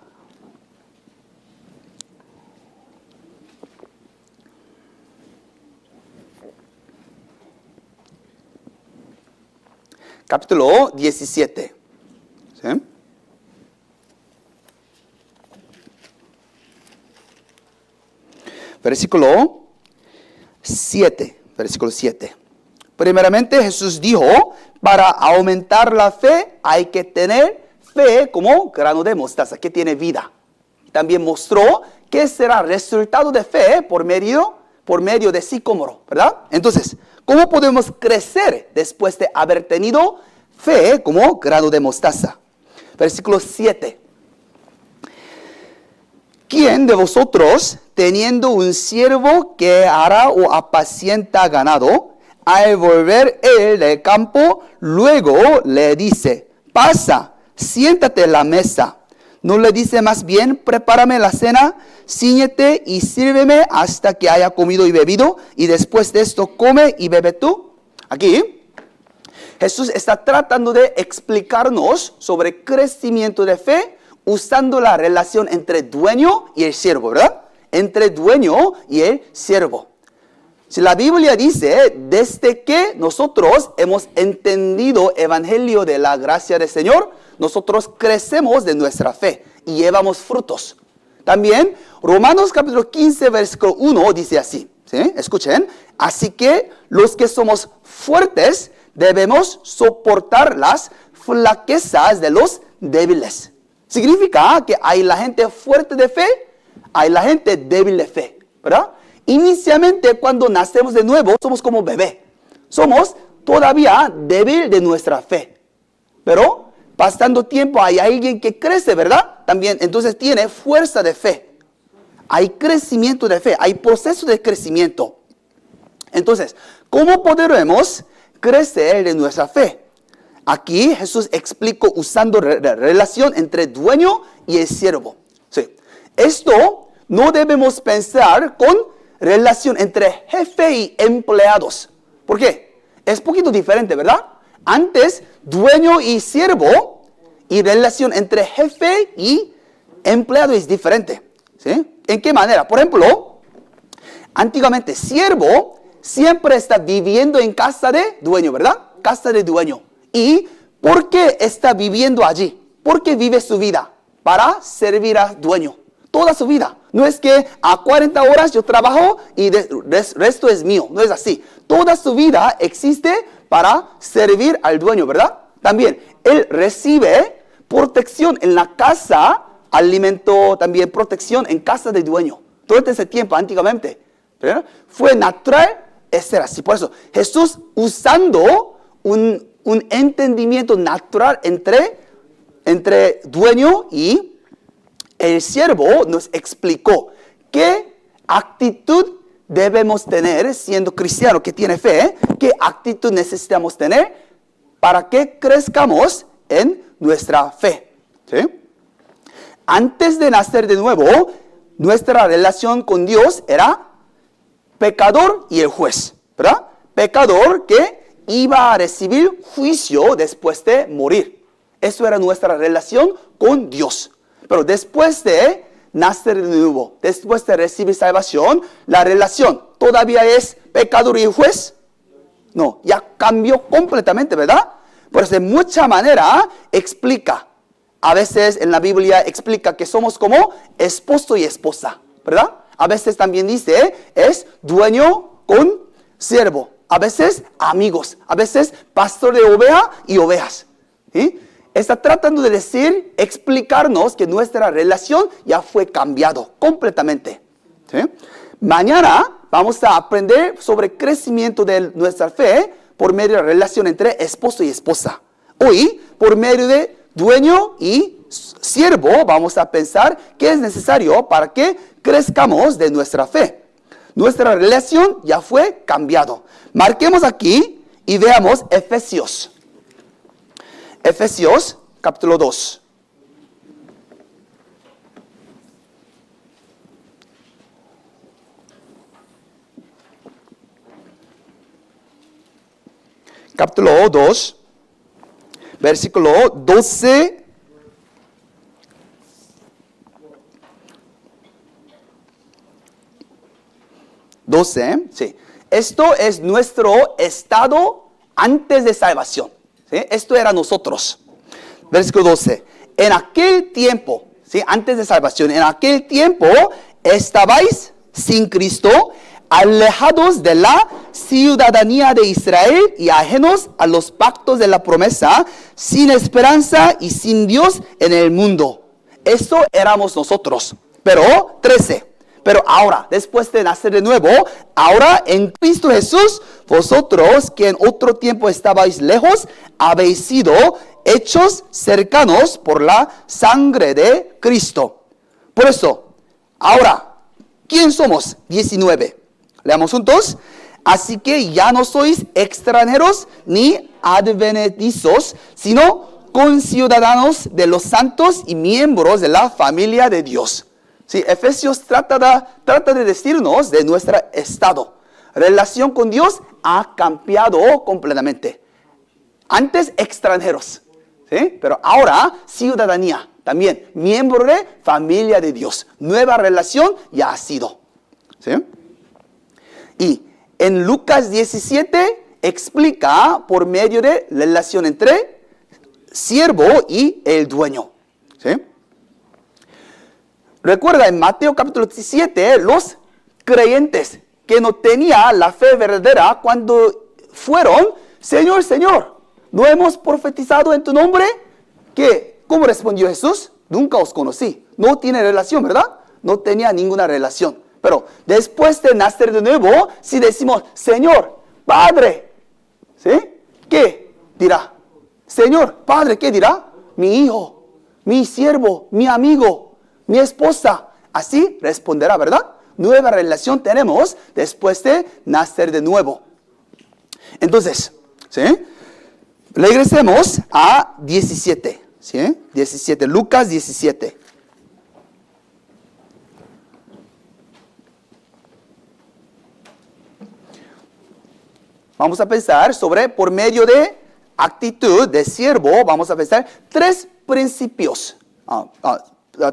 Capítulo 17. ¿Sí? Versículo 7. Versículo 7. Primeramente Jesús dijo, para aumentar la fe hay que tener fe como grano de mostaza, que tiene vida. También mostró que será resultado de fe por medio de sicómoro, ¿verdad? Entonces, ¿cómo podemos crecer después de haber tenido fe como grano de mostaza? Versículo 7. ¿Quién de vosotros, teniendo un siervo que ara o apacienta ganado, al volver él del campo, luego le dice, pasa, siéntate en la mesa? ¿No le dice más bien, prepárame la cena, cíñete y sírveme hasta que haya comido y bebido, y después de esto come y bebe tú? Aquí, Jesús está tratando de explicarnos sobre crecimiento de fe usando la relación entre dueño y el siervo, ¿verdad? Entre dueño y el siervo. Si la Biblia dice, desde que nosotros hemos entendido el evangelio de la gracia del Señor, nosotros crecemos de nuestra fe y llevamos frutos. También, Romanos capítulo 15, versículo 1 dice así, ¿sí? Escuchen, así que los que somos fuertes debemos soportar las flaquezas de los débiles. Significa que hay la gente fuerte de fe, hay la gente débil de fe, ¿verdad? Inicialmente, cuando nacemos de nuevo, somos como bebé. Somos todavía débil de nuestra fe. Pero, pasando tiempo, hay alguien que crece, ¿verdad? También, entonces tiene fuerza de fe. Hay crecimiento de fe, hay proceso de crecimiento. Entonces, ¿cómo podremos crecer de nuestra fe? Aquí Jesús explicó usando la relación entre dueño y el siervo. Sí. Esto no debemos pensar con relación entre jefe y empleados. ¿Por qué? Es un poquito diferente, ¿verdad? Antes, dueño y siervo, y relación entre jefe y empleado es diferente. ¿Sí? ¿En qué manera? Por ejemplo, antiguamente, siervo siempre está viviendo en casa de dueño, ¿verdad? Casa de dueño. ¿Y por qué está viviendo allí? Porque vive su vida para servir al dueño. Toda su vida. No es que a 40 horas yo trabajo y el resto es mío. No es así. Toda su vida existe para servir al dueño, ¿verdad? También, él recibe protección en la casa, alimento, también protección en casa del dueño. Todo ese tiempo, antiguamente, ¿verdad? Fue natural ser así. Por eso, Jesús usando un entendimiento natural entre dueño y el siervo, nos explicó qué actitud debemos tener siendo cristiano que tiene fe, qué actitud necesitamos tener para que crezcamos en nuestra fe. ¿Sí? Antes de nacer de nuevo, nuestra relación con Dios era pecador y el juez, ¿verdad? Pecador que iba a recibir juicio después de morir. Eso era nuestra relación con Dios. Pero después de nacer de nuevo, después de recibir salvación, la relación todavía es pecador y juez. No, ya cambió completamente, ¿verdad? Por eso de mucha manera explica. A veces en la Biblia explica que somos como esposo y esposa, ¿verdad? A veces también dice es dueño con siervo. A veces amigos, a veces pastor de oveja y ovejas. ¿Sí? está tratando de decir, explicarnos que nuestra relación ya fue cambiado completamente. ¿Sí? Mañana vamos a aprender sobre crecimiento de nuestra fe por medio de la relación entre esposo y esposa. Hoy, por medio de dueño y siervo, vamos a pensar qué es necesario para que crezcamos de nuestra fe. Nuestra relación ya fue cambiado. Marquemos aquí y veamos Efesios. Efesios capítulo 2. Capítulo 2, versículo 12. Sí. Esto es nuestro estado antes de salvación. ¿Sí? Esto era nosotros. Versículo 12. En aquel tiempo, ¿sí? Antes de salvación, en aquel tiempo estabais sin Cristo, alejados de la ciudadanía de Israel y ajenos a los pactos de la promesa, sin esperanza y sin Dios en el mundo. Eso éramos nosotros. Pero, 13. Pero ahora, después de nacer de nuevo, ahora en Cristo Jesús, vosotros que en otro tiempo estabais lejos, habéis sido hechos cercanos por la sangre de Cristo. Por eso, ahora, ¿quién somos? 19. Leamos juntos. Así que ya no sois extranjeros ni advenedizos, sino conciudadanos de los santos y miembros de la familia de Dios. Sí, Efesios trata de decirnos de nuestro estado. Relación con Dios ha cambiado completamente. Antes extranjeros, ¿sí? Pero ahora ciudadanía, también miembro de familia de Dios. Nueva relación ya ha sido. ¿Sí? Y en Lucas 17 explica por medio de la relación entre siervo y el dueño. ¿Sí? Recuerda en Mateo capítulo 17, los creyentes que no tenían la fe verdadera cuando fueron, Señor, Señor, ¿no hemos profetizado en tu nombre? ¿Qué? ¿Cómo respondió Jesús? Nunca os conocí. No tiene relación, ¿verdad? No tenía ninguna relación. Pero después de nacer de nuevo, si decimos, Señor, Padre, ¿sí? ¿Qué dirá? Señor, Padre, ¿qué dirá? Mi hijo, mi siervo, mi amigo, mi esposa. Así responderá, ¿verdad? Nueva relación tenemos después de nacer de nuevo. Entonces, ¿sí? Regresemos a 17, ¿sí? 17, Lucas 17. Vamos a pensar sobre, por medio de actitud de siervo, vamos a pensar tres principios,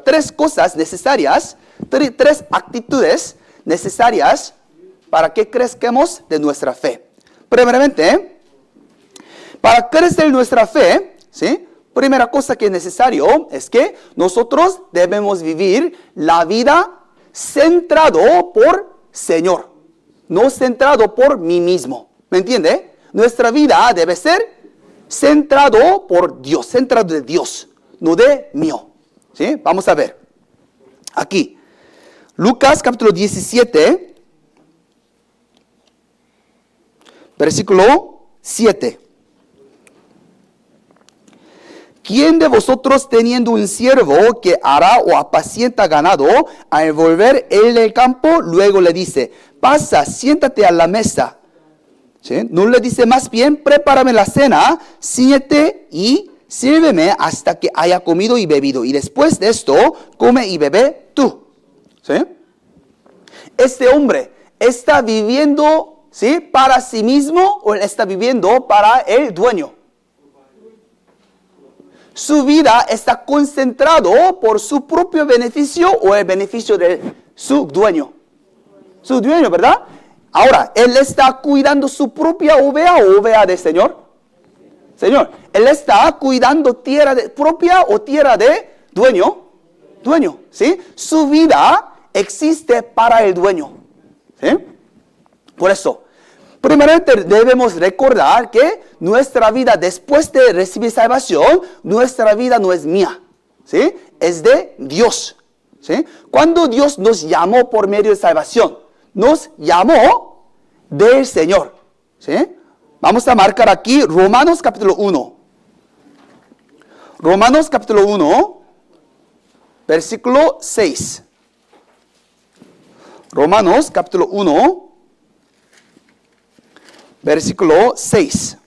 tres cosas necesarias, tres actitudes necesarias para que crezcamos de nuestra fe. Primeramente, para crecer nuestra fe, ¿sí? Primera cosa que es necesario es que nosotros debemos vivir la vida centrado por Señor, no centrado por mí mismo. ¿Me entiende? Nuestra vida debe ser centrado por Dios, centrado de Dios, no de mío. ¿Sí? Vamos a ver. Aquí, Lucas capítulo 17, versículo 7. ¿Quién de vosotros teniendo un siervo que hará o apacienta ganado, al volver él del campo, luego le dice, pasa, siéntate a la mesa? ¿Sí? No le dice más bien, prepárame la cena, ciñete y sírveme hasta que haya comido y bebido. Y después de esto, come y bebe tú. ¿Sí? Este hombre está viviendo, ¿sí?, para sí mismo o está viviendo para el dueño. Su vida está concentrado por su propio beneficio o el beneficio de su dueño. Su dueño, ¿verdad? Ahora, ¿él está cuidando su propia oveja o oveja del Señor? Señor, ¿él está cuidando tierra propia o tierra de dueño? Dueño, ¿sí? Su vida existe para el dueño, ¿sí? Por eso, Primeramente debemos recordar que nuestra vida después de recibir salvación, nuestra vida no es mía, ¿sí? Es de Dios, ¿sí? Cuando Dios nos llamó por medio de salvación, nos llamó del Señor, ¿sí? Vamos a marcar aquí Romanos capítulo 1. Romanos capítulo 1, versículo 6. Romanos capítulo 1, versículo 6.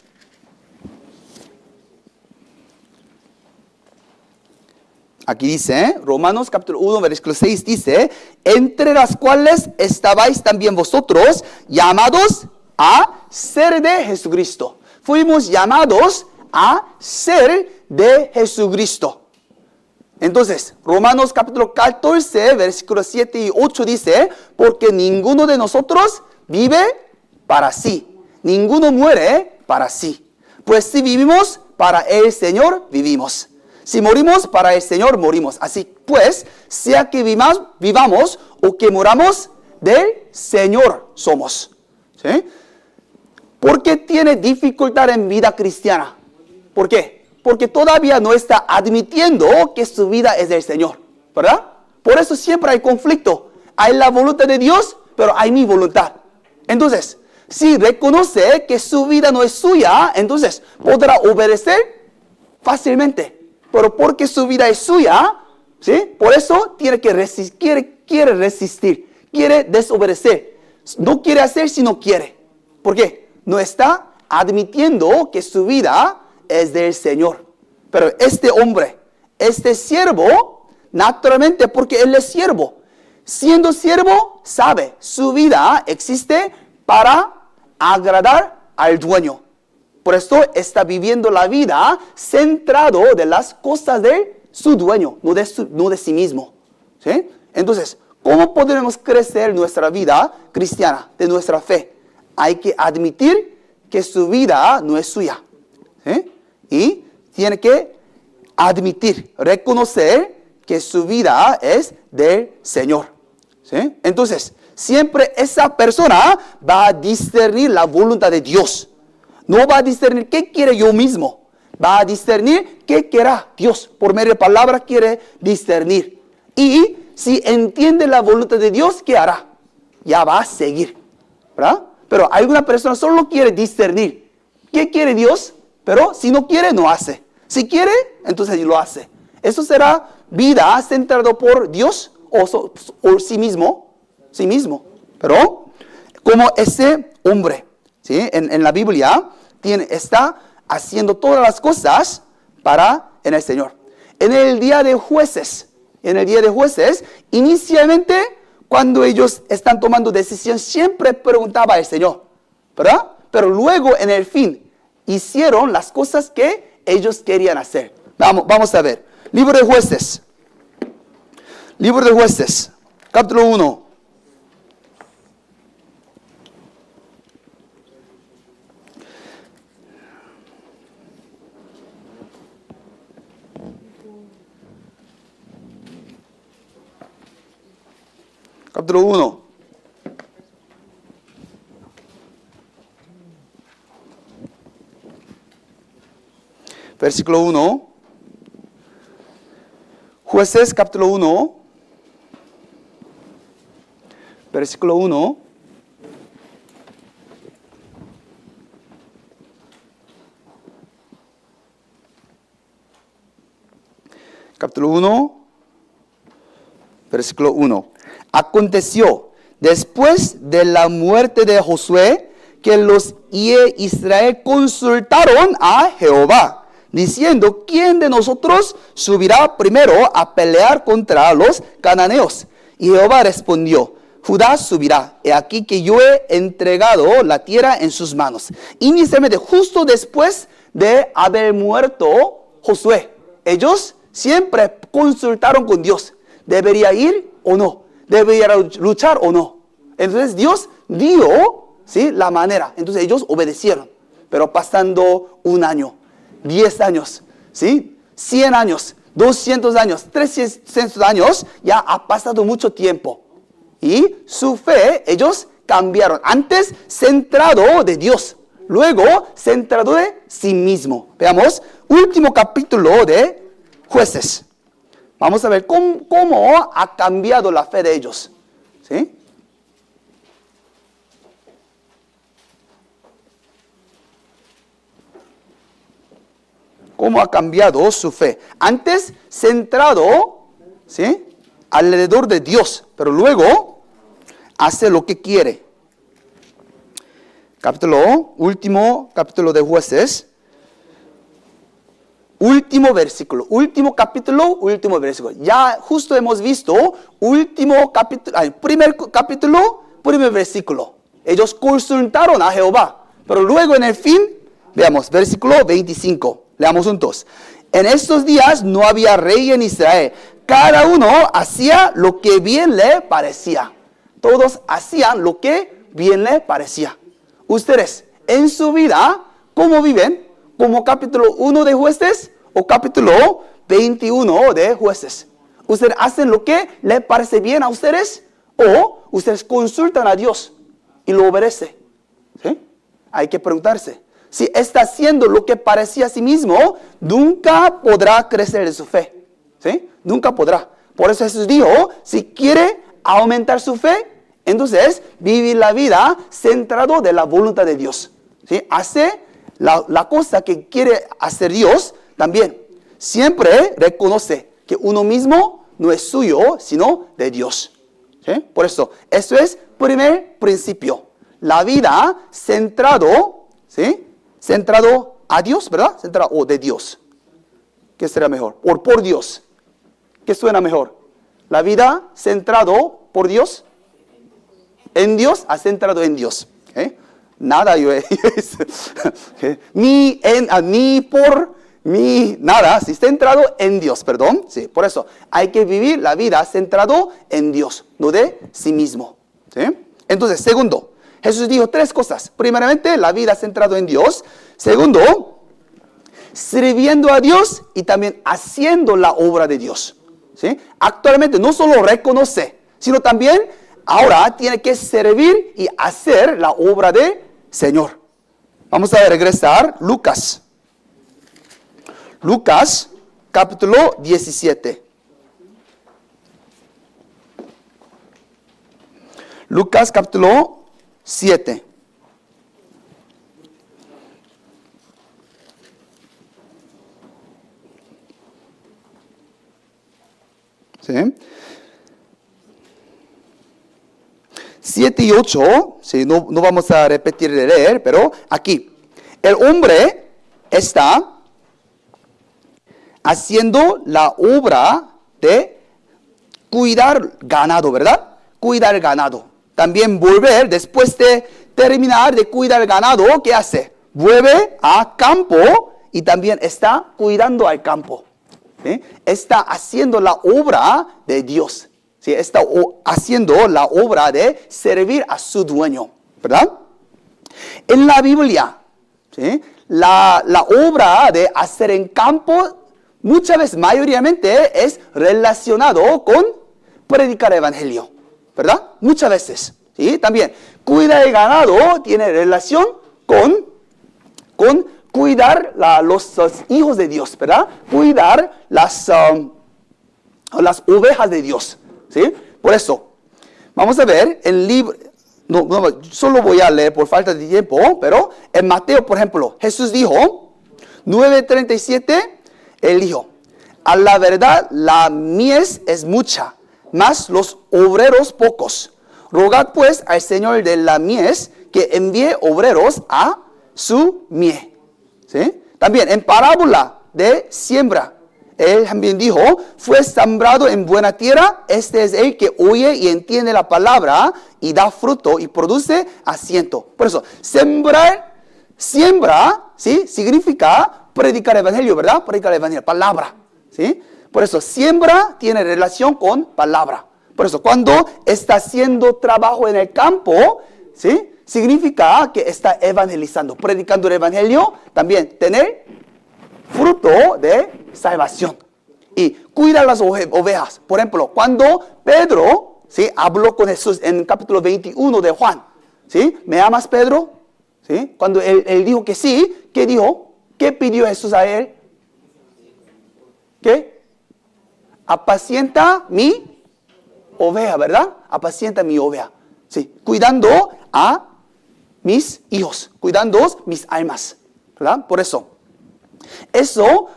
Aquí dice, Romanos capítulo 1, versículo 6 dice, entre las cuales estabais también vosotros llamados a ser de Jesucristo. Fuimos llamados a ser de Jesucristo. Entonces, Romanos capítulo 14, versículos 7 y 8 dice, porque ninguno de nosotros vive para sí. Ninguno muere para sí. Pues si vivimos, para el Señor vivimos. Si morimos, para el Señor morimos. Así pues, sea que vivamos o que moramos, del Señor somos. ¿Sí? ¿Por qué tiene dificultad en vida cristiana? ¿Por qué? Porque todavía no está admitiendo que su vida es del Señor. ¿Verdad? Por eso siempre hay conflicto. Hay la voluntad de Dios, pero hay mi voluntad. Entonces, si reconoce que su vida no es suya, entonces podrá obedecer fácilmente. Pero porque su vida es suya, ¿sí? Por eso tiene que quiere resistir, quiere desobedecer. No quiere hacer si no quiere. ¿Por qué? No está admitiendo que su vida es del Señor. Pero este hombre, este siervo, naturalmente porque él es siervo, siendo siervo, sabe, su vida existe para agradar al dueño. Por esto está viviendo la vida centrado de las cosas de su dueño, no de sí mismo. ¿Sí? Entonces, ¿cómo podremos crecer nuestra vida cristiana, de nuestra fe? Hay que admitir que su vida no es suya. ¿Sí? Y tiene que admitir, reconocer que su vida es del Señor. ¿Sí? Entonces, siempre esa persona va a discernir la voluntad de Dios. No va a discernir qué quiere yo mismo. Va a discernir qué quiera Dios. Por medio de palabra quiere discernir. Y si entiende la voluntad de Dios, ¿qué hará? Ya va a seguir. ¿Verdad? Pero alguna persona solo quiere discernir. ¿Qué quiere Dios? Pero si no quiere, no hace. Si quiere, entonces lo hace. ¿Eso será vida centrada por Dios o sí mismo? Sí mismo. Pero como ese hombre, ¿sí? En la Biblia está haciendo todas las cosas en el Señor. En el día de jueces, inicialmente cuando ellos están tomando decisión, siempre preguntaba al Señor, ¿verdad? Pero luego en el fin hicieron las cosas que ellos querían hacer. Vamos a ver. Libro de Jueces, capítulo 1. Capítulo 1. Versículo 1. Jueces capítulo 1. Versículo 1. Capítulo 1. Versículo 1. Aconteció después de la muerte de Josué que los Israel consultaron a Jehová, diciendo, ¿quién de nosotros subirá primero a pelear contra los cananeos? Y Jehová respondió, Judá subirá, he aquí que yo he entregado la tierra en sus manos. Inicialmente, justo después de haber muerto Josué, ellos siempre consultaron con Dios, ¿debería ir o no? ¿Debería luchar o no? Entonces Dios dio, ¿sí?, la manera. Entonces ellos obedecieron. Pero pasando 1 año, 10 años, ¿sí?, 100 años, 200 años, 300 años, ya ha pasado mucho tiempo. Y su fe, ellos cambiaron. Antes, centrado de Dios. Luego, centrado de sí mismo. Veamos, último capítulo de Jueces. Vamos a ver cómo ha cambiado la fe de ellos. ¿Sí? Cómo ha cambiado su fe. Antes, centrado, ¿sí?, alrededor de Dios, pero luego hace lo que quiere. Último capítulo de Jueces. Último versículo, último capítulo, último versículo. Ya justo hemos visto último capítulo, primer capítulo, primer versículo. Ellos consultaron a Jehová, pero luego en el fin, veamos, versículo 25. Leamos juntos. En estos días no había rey en Israel. Cada uno hacía lo que bien le parecía. Todos hacían lo que bien le parecía. Ustedes, en su vida, ¿cómo viven? ¿Como capítulo 1 de Jueces o capítulo 21 de Jueces? ¿Ustedes hacen lo que le parece bien a ustedes o ustedes consultan a Dios y lo obedecen? ¿Sí? Hay que preguntarse. Si está haciendo lo que parecía a sí mismo, nunca podrá crecer en su fe. ¿Sí? Nunca podrá. Por eso Jesús dijo, si quiere aumentar su fe, entonces vivir la vida centrado de la voluntad de Dios. ¿Sí? Hace la cosa que quiere hacer Dios también. Siempre reconoce que uno mismo no es suyo, sino de Dios. ¿Sí? Por eso, eso es primer principio. La vida centrado, ¿sí?, centrado a Dios, ¿verdad? Centrado o de Dios. ¿Qué será mejor? Por Dios. ¿Qué suena mejor? La vida centrado por Dios. En Dios, ha centrado en Dios. ¿Eh? Nada yo nada, sí, centrado en Dios, perdón. Sí, por eso hay que vivir la vida centrado en Dios, no de sí mismo. ¿Sí? Entonces, segundo, Jesús dijo tres cosas. Primeramente, la vida centrado en Dios. Segundo, sirviendo a Dios y también haciendo la obra de Dios. ¿Sí? Actualmente no solo reconoce, sino también ahora tiene que servir y hacer la obra del Señor. Vamos a regresar Lucas. Lucas, capítulo 17. Lucas, capítulo 7. ¿Sí? 7 y 8, ¿sí? No vamos a repetir de leer, pero aquí, el hombre está haciendo la obra de cuidar ganado, ¿verdad? Cuidar ganado. También volver, después de terminar de cuidar el ganado, ¿qué hace? Vuelve a campo y también está cuidando al campo. ¿Sí? Está haciendo la obra de Dios. ¿Sí? Está haciendo la obra de servir a su dueño, ¿verdad? En la Biblia, ¿sí?, la obra de hacer en campo muchas veces, mayoritariamente, es relacionado con predicar el evangelio, ¿verdad? Muchas veces, ¿sí? También, cuidar el ganado tiene relación con cuidar los hijos de Dios, ¿verdad? Cuidar las ovejas de Dios, ¿sí? Por eso, vamos a ver el libro, no, solo voy a leer por falta de tiempo, pero en Mateo, por ejemplo, Jesús dijo, 9:37, Él dijo, a la verdad la mies es mucha, mas los obreros pocos. Rogad pues al Señor de la mies que envíe obreros a su mies. ¿Sí? También en parábola de siembra, Él también dijo, fue sembrado en buena tierra, este es el que oye y entiende la palabra y da fruto y produce a ciento. Por eso, siembra, ¿sí?, significa predicar el evangelio, ¿verdad? Predicar el evangelio, palabra. ¿Sí? Por eso, siembra tiene relación con palabra. Por eso, cuando está haciendo trabajo en el campo, ¿sí?, significa que está evangelizando, predicando el evangelio, también tener fruto de salvación. Y cuida las ovejas. Por ejemplo, cuando Pedro, ¿sí? Habló con Jesús en el capítulo 21 de Juan. ¿Sí? ¿Me amas, Pedro? ¿Sí? Cuando él dijo que sí, ¿qué dijo? ¿Qué pidió Jesús a él? ¿Qué? Apacienta mi oveja, ¿verdad? Apacienta mi oveja. Sí, cuidando a mis hijos, cuidando mis almas, ¿verdad? Por eso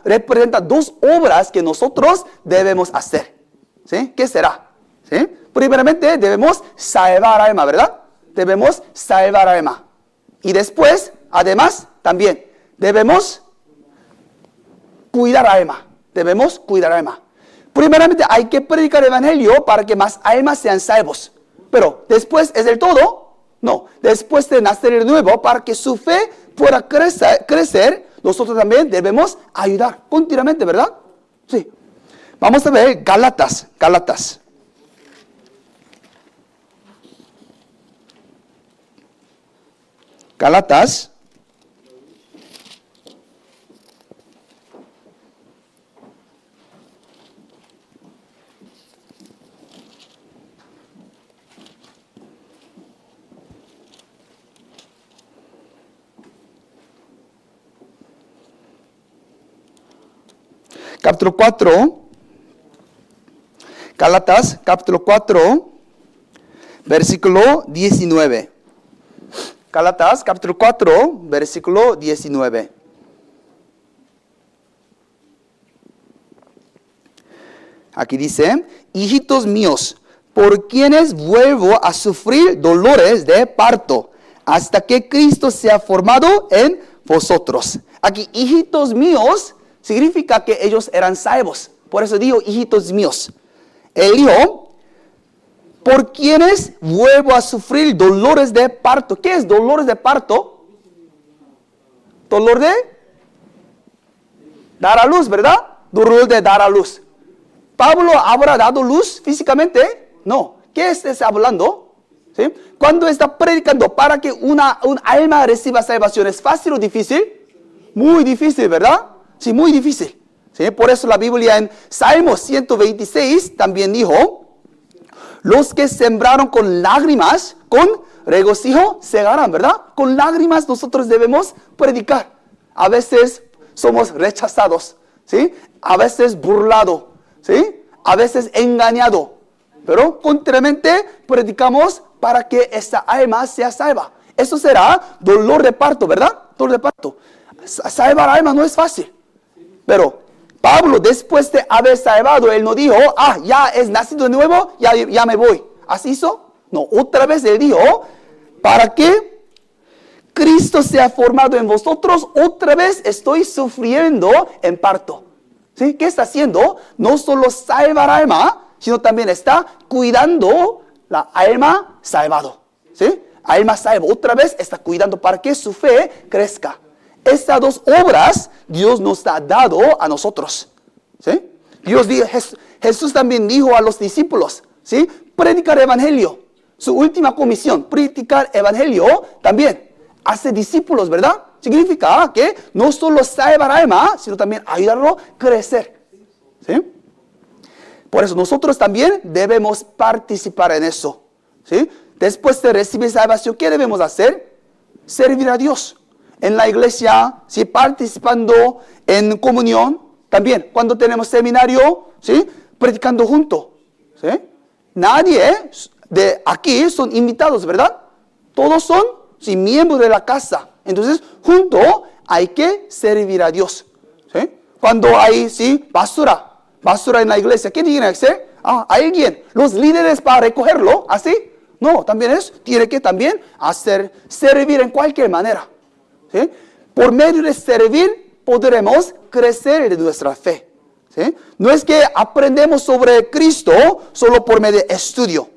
representa dos obras que nosotros debemos hacer. ¿Sí? ¿Qué será? ¿Sí? Primeramente debemos salvar alma, ¿verdad? Debemos salvar alma. Y después, además, también debemos cuidar alma. Debemos cuidar alma. Primeramente hay que predicar el evangelio para que más almas sean salvos. Pero después es el todo. No, después de nacer de nuevo, para que su fe pueda crecer, nosotros también debemos ayudar continuamente, ¿verdad? Sí. Vamos a ver Gálatas. Capítulo 4, Gálatas, capítulo 4, versículo 19. Gálatas, capítulo 4, versículo 19. Aquí dice, hijitos míos, por quienes vuelvo a sufrir dolores de parto, hasta que Cristo sea formado en vosotros. Aquí, hijitos míos, significa que ellos eran salvos. Por eso digo, hijitos míos. Él dijo, por quienes vuelvo a sufrir dolores de parto. ¿Qué es dolores de parto? Dolor de dar a luz, ¿verdad? Dolor de dar a luz. ¿Pablo habrá dado luz físicamente? No. ¿Qué está hablando? ¿Sí? Cuando está predicando para que un alma reciba salvación, ¿es fácil o difícil? Muy difícil, ¿verdad? Sí, muy difícil. ¿Sí? Por eso la Biblia en Salmos 126 también dijo, los que sembraron con lágrimas, con regocijo segarán, ¿verdad? Con lágrimas nosotros debemos predicar. A veces somos rechazados, ¿sí? A veces burlado, ¿sí? A veces engañado. Pero continuamente predicamos para que esta alma sea salva. Eso será dolor de parto, ¿verdad? Dolor de parto. Salvar alma no es fácil. Pero Pablo, después de haber salvado, él no dijo, ya es nacido de nuevo, ya me voy. ¿Así hizo? No, otra vez él dijo, para que Cristo sea formado en vosotros, otra vez estoy sufriendo en parto. ¿Sí? ¿Qué está haciendo? No solo salvar alma, sino también está cuidando la alma salvado. ¿Sí? Alma salvo, otra vez está cuidando para que su fe crezca. Estas dos obras Dios nos ha dado a nosotros. ¿Sí? Jesús también dijo a los discípulos, ¿sí? Predicar el evangelio. Su última comisión, predicar el evangelio, también hace discípulos, ¿verdad? Significa que no solo salvar alma, sino también ayudarlo a crecer. ¿Sí? Por eso nosotros también debemos participar en eso. ¿Sí? Después de recibir salvación, ¿qué debemos hacer? Servir a Dios. En la iglesia, ¿sí? Participando en comunión, también cuando tenemos seminario, ¿sí? Predicando juntos. ¿Sí? Nadie de aquí son invitados, ¿verdad? Todos son, ¿sí? Miembros de la casa. Entonces, juntos hay que servir a Dios. ¿Sí? Cuando hay, ¿sí? basura en la iglesia, ¿qué tiene que hacer? Alguien, los líderes para recogerlo, ¿así? No, también tiene que también servir en cualquier manera. ¿Sí? Por medio de servir podremos crecer en nuestra fe. ¿Sí? No es que aprendemos sobre Cristo solo por medio de estudio.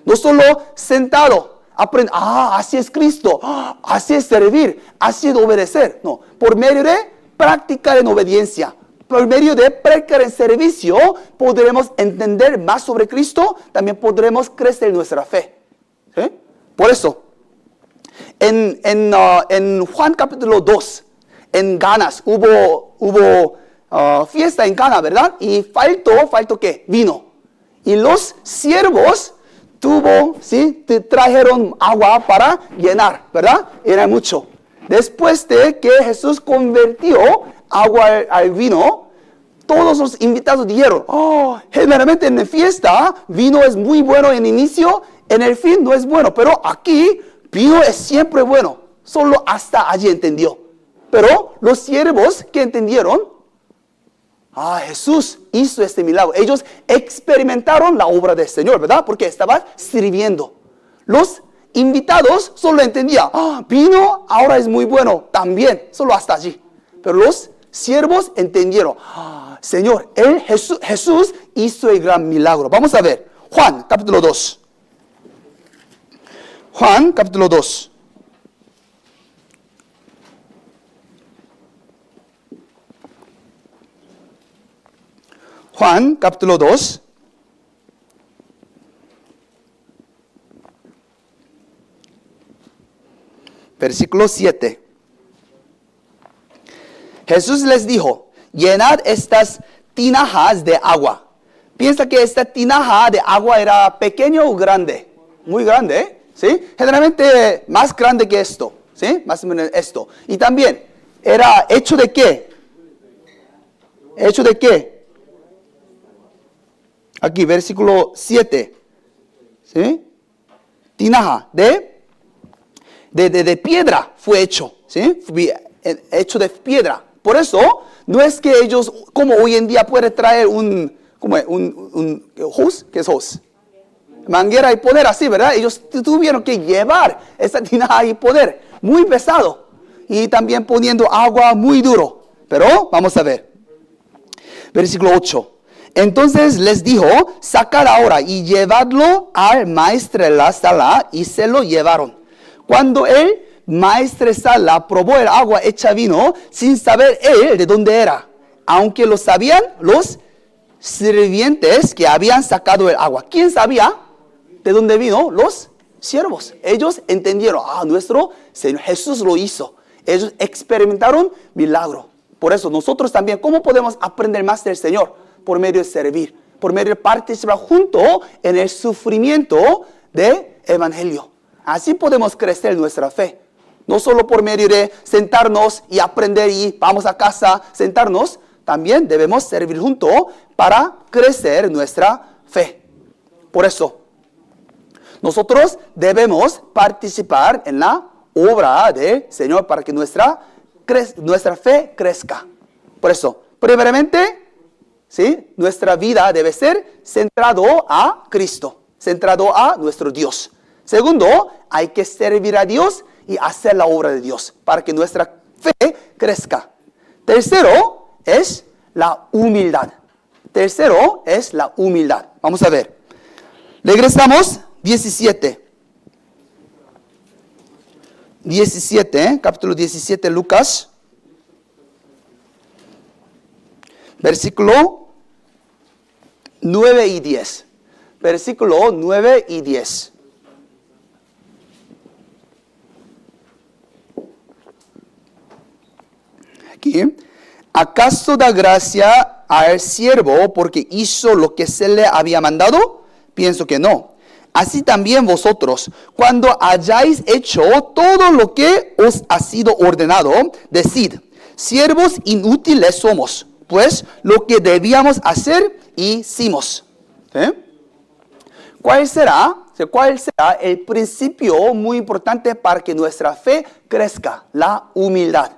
No solo sentado, así es Cristo, así es servir, así es obedecer. No, por medio de practicar en obediencia, por medio de practicar en servicio, podremos entender más sobre Cristo, también podremos crecer en nuestra fe. ¿Sí? Por eso, en Juan capítulo 2, en Canas, hubo fiesta en Cana, ¿verdad? Y faltó ¿qué? Vino. Y los siervos tuvo, ¿sí? Te trajeron agua para llenar, ¿verdad? Era mucho. Después de que Jesús convirtió agua al vino, todos los invitados dijeron, generalmente en la fiesta, vino es muy bueno en el inicio, en el fin no es bueno, pero aquí, vino es siempre bueno. Solo hasta allí entendió. Pero los siervos que entendieron, Jesús hizo este milagro. Ellos experimentaron la obra del Señor, ¿verdad? Porque estaba sirviendo. Los invitados solo entendían, vino, ahora es muy bueno, también, solo hasta allí. Pero los siervos entendieron, Señor, Jesús hizo el gran milagro. Vamos a ver, Juan, capítulo 2. Juan, capítulo 2. Juan, capítulo 2. Versículo 7. Jesús les dijo, llenad estas tinajas de agua. Piensa que esta tinaja de agua era pequeño o grande. Muy grande, ¿sí? Generalmente más grande que esto, ¿sí? Más o menos esto. Y también, ¿era hecho de qué? ¿Hecho de qué? Aquí, versículo 7. ¿Sí? Tinaja de piedra fue hecho. ¿Sí? Hecho de piedra. Por eso, no es que ellos, como hoy en día, pueden traer un hose. ¿Qué es hose? Manguera y poner así, ¿verdad? Ellos tuvieron que llevar esta tinaja y poner. Muy pesado. Y también poniendo agua muy duro. Pero, vamos a ver. Versículo 8. Entonces les dijo, sacad ahora y llevadlo al maestresala, y se lo llevaron. Cuando el maestresala probó el agua hecha vino, sin saber él de dónde era, aunque lo sabían los sirvientes que habían sacado el agua. ¿Quién sabía de dónde vino? Los siervos. Ellos entendieron, nuestro Señor Jesús lo hizo. Ellos experimentaron milagro. Por eso nosotros también, ¿cómo podemos aprender más del Señor? Por medio de servir, por medio de participar junto en el sufrimiento del Evangelio. Así podemos crecer nuestra fe. No solo por medio de sentarnos y aprender y vamos a casa, sentarnos. También debemos servir junto para crecer nuestra fe. Por eso, nosotros debemos participar en la obra del Señor para que nuestra fe crezca. Por eso, primeramente, ¿sí? Nuestra vida debe ser centrado a Cristo, centrado a nuestro Dios. Segundo, hay que servir a Dios y hacer la obra de Dios para que nuestra fe crezca. Tercero es la humildad. Tercero es la humildad. Vamos a ver. Regresamos 17. 17, capítulo 17, Lucas. Versículo 9 y 10. Versículo 9 y 10. Aquí. ¿Acaso da gracia al siervo porque hizo lo que se le había mandado? Pienso que no. Así también vosotros, cuando hayáis hecho todo lo que os ha sido ordenado, decid, siervos inútiles somos, pues lo que debíamos hacer, hicimos. ¿Sí? ¿Cuál será el principio muy importante para que nuestra fe crezca? La humildad.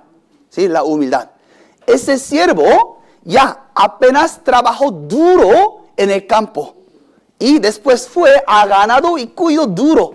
¿Sí? La humildad. Ese siervo ya apenas trabajó duro en el campo. Y después fue a ganado y cuidó duro.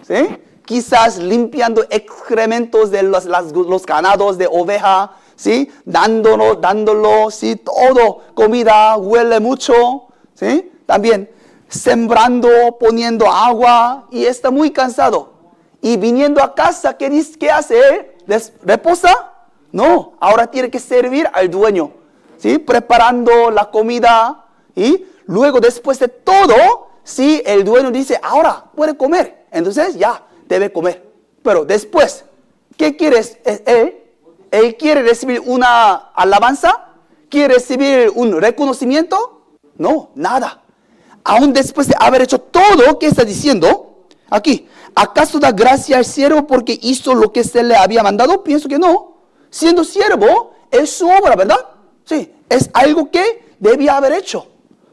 ¿Sí? Quizás limpiando excrementos de los ganados de oveja. ¿Sí? Dándolo, ¿sí? Todo, comida, huele mucho. ¿Sí? También sembrando, poniendo agua. Y está muy cansado. Y viniendo a casa, ¿qué hace? ¿Reposa? No, ahora tiene que servir al dueño. ¿Sí? Preparando la comida. Y luego, después de todo, si el dueño dice, ahora puede comer, entonces ya debe comer. Pero después, ¿qué quiere él? ¿Él quiere recibir una alabanza? ¿Quiere recibir un reconocimiento? No, nada. aún después de haber hecho todo, ¿qué está diciendo? Aquí, ¿acaso da gracia al siervo porque hizo lo que se le había mandado? Pienso que no. Siendo siervo, es su obra, ¿verdad? Sí, es algo que debía haber hecho.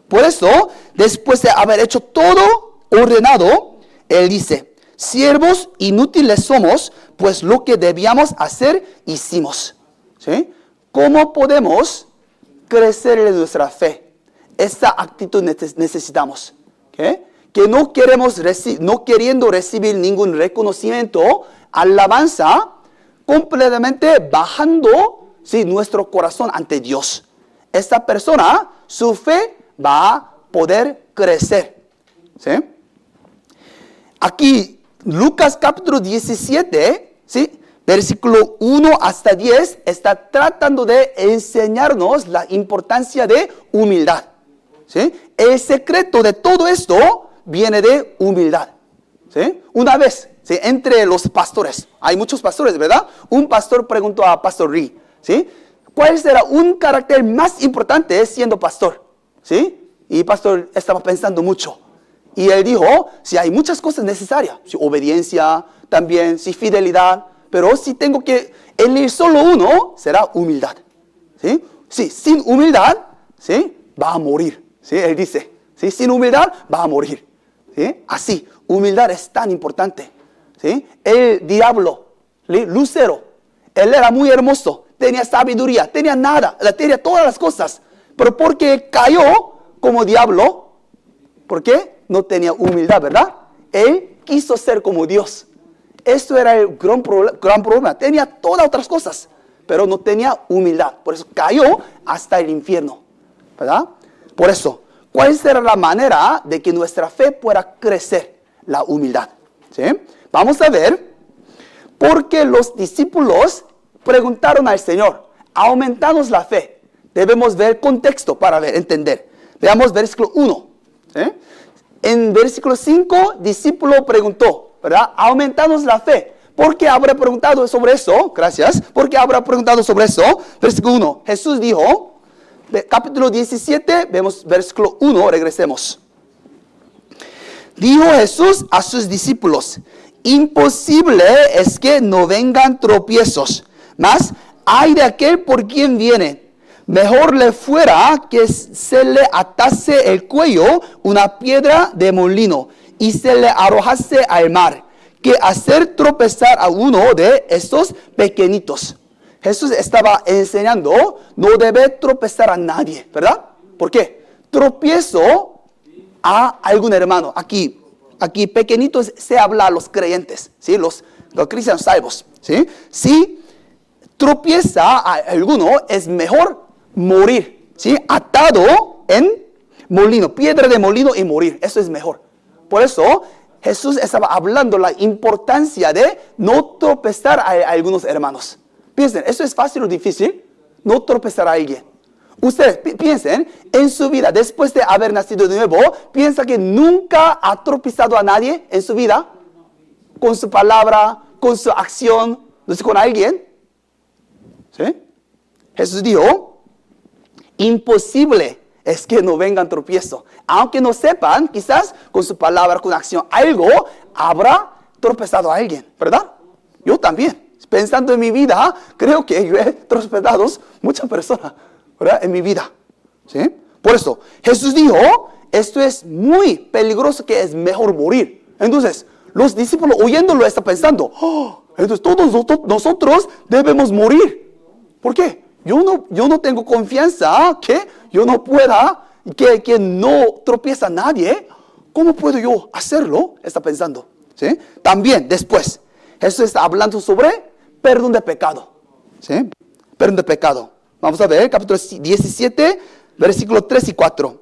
Por eso, después de haber hecho todo ordenado, él dice, siervos inútiles somos, pues lo que debíamos hacer, hicimos. ¿Sí? ¿Cómo podemos crecer en nuestra fe? Esta actitud necesitamos. ¿Okay? Que no queriendo recibir ningún reconocimiento, alabanza, completamente bajando, ¿sí?, nuestro corazón ante Dios. Esta persona, su fe va a poder crecer. ¿Sí? Aquí, Lucas capítulo 17, ¿sí?, versículo 1 hasta 10, está tratando de enseñarnos la importancia de humildad. ¿Sí? El secreto de todo esto viene de humildad. ¿Sí? Una vez, ¿sí?, entre los pastores, hay muchos pastores, ¿verdad? Un pastor preguntó a Pastor Ri, ¿sí?, ¿cuál será un carácter más importante siendo pastor? ¿Sí? Y el pastor estaba pensando mucho. Y él dijo, si hay muchas cosas necesarias, si obediencia, también, si fidelidad, pero si tengo que elegir solo uno, será humildad. ¿Sí? Sí, sin humildad, ¿sí?, va a morir. ¿Sí? Él dice, ¿sí?, sin humildad va a morir. ¿Sí? Así, humildad es tan importante. ¿Sí? El diablo, ¿sí?, Lucero, él era muy hermoso, tenía sabiduría, tenía nada, tenía todas las cosas. Pero porque cayó como diablo, ¿por qué? No tenía humildad, ¿verdad? Él quiso ser como Dios. Esto era el gran problema. Tenía todas otras cosas, pero no tenía humildad. Por eso cayó hasta el infierno, ¿verdad? Por eso, ¿cuál será la manera de que nuestra fe pueda crecer? La humildad. ¿Sí? Vamos a ver, porque los discípulos preguntaron al Señor, aumentanos la fe. Debemos ver el contexto para entender. Veamos versículo 1. ¿Sí? En versículo 5, discípulo preguntó, ¿verdad? Aumentanos la fe. ¿Por qué habrá preguntado sobre eso? Gracias. ¿Por qué habrá preguntado sobre eso? Versículo 1. Jesús dijo, capítulo 17, vemos versículo 1, regresemos. Dijo Jesús a sus discípulos, imposible es que no vengan tropiezos, mas hay de aquel por quien viene. Mejor le fuera que se le atase el cuello una piedra de molino y se le arrojase al mar, que hacer tropezar a uno de estos pequeñitos. Jesús estaba enseñando, no debe tropezar a nadie, ¿verdad? ¿Por qué? Tropiezo a algún hermano. Aquí pequeñitos se habla a los creyentes, ¿sí? Los cristianos salvos, ¿sí? Si tropieza a alguno, es mejor morir, ¿sí?, atado en molino, piedra de molino y morir. Eso es mejor. Por eso Jesús estaba hablando la importancia de no tropezar a algunos hermanos. Piensen, ¿eso es fácil o difícil? No tropezar a alguien. Ustedes piensen en su vida, después de haber nacido de nuevo, ¿piensa que nunca ha tropezado a nadie en su vida? Con su palabra, con su acción, no sé, con alguien. ¿Sí? Jesús dijo, imposible es que no vengan tropiezos. Aunque no sepan, quizás con su palabra, con acción, algo habrá tropezado a alguien, ¿verdad? Yo también. Pensando en mi vida, creo que yo he tropezado muchas personas, ¿verdad?, en mi vida. ¿Sí? Por eso, Jesús dijo, esto es muy peligroso, que es mejor morir. Entonces, los discípulos oyéndolo están pensando, entonces todos nosotros debemos morir. ¿Por qué? Yo no tengo confianza que yo no pueda, que no tropieza a nadie. ¿Cómo puedo yo hacerlo? Está pensando. ¿Sí? También después, Jesús está hablando sobre perdón de pecado. ¿Sí? Perdón de pecado. Vamos a ver, capítulo 17, versículos 3 y 4.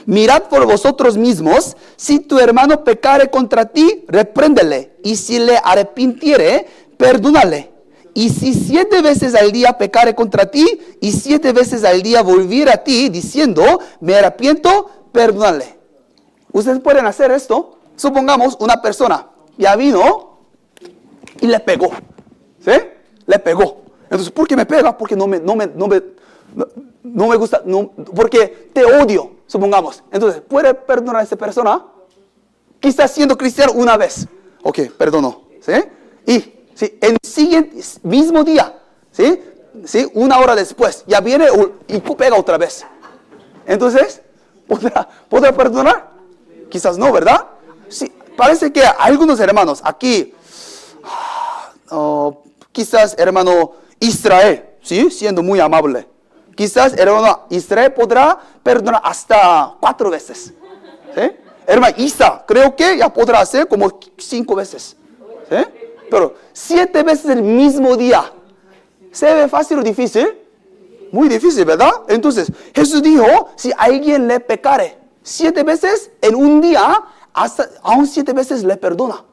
Mirad por vosotros mismos, si tu hermano pecare contra ti, repréndele, y si le arrepintiere, perdónale. Y si 7 veces al día pecare contra ti, y 7 veces al día volviere a ti, diciendo, me arrepiento, perdónale. Ustedes pueden hacer esto. Supongamos una persona ya vino y le pegó. ¿Sí? Le pegó. Entonces, ¿por qué me pega? Porque no me no me gusta, no, porque te odio, supongamos. Entonces, ¿puede perdonar a esa persona? Quizás siendo cristiano una vez. Ok, perdono. ¿Sí? Y ¿sí? En el siguiente, mismo día, ¿sí? ¿Sí? Una hora después, ya viene y pega otra vez. Entonces, ¿podrá perdonar? Quizás no, ¿verdad? Sí, parece que algunos hermanos aquí, quizás hermano Israel, ¿sí? Siendo muy amable. Quizás hermano Israel podrá perdonar hasta 4 veces. ¿Sí? Hermano Isa, creo que ya podrá hacer como 5 veces. ¿Sí? Pero 7 veces el mismo día. ¿Se ve fácil o difícil? Muy difícil, ¿verdad? Entonces, Jesús dijo, si alguien le pecare 7 veces en un día, aún 7 veces le perdona.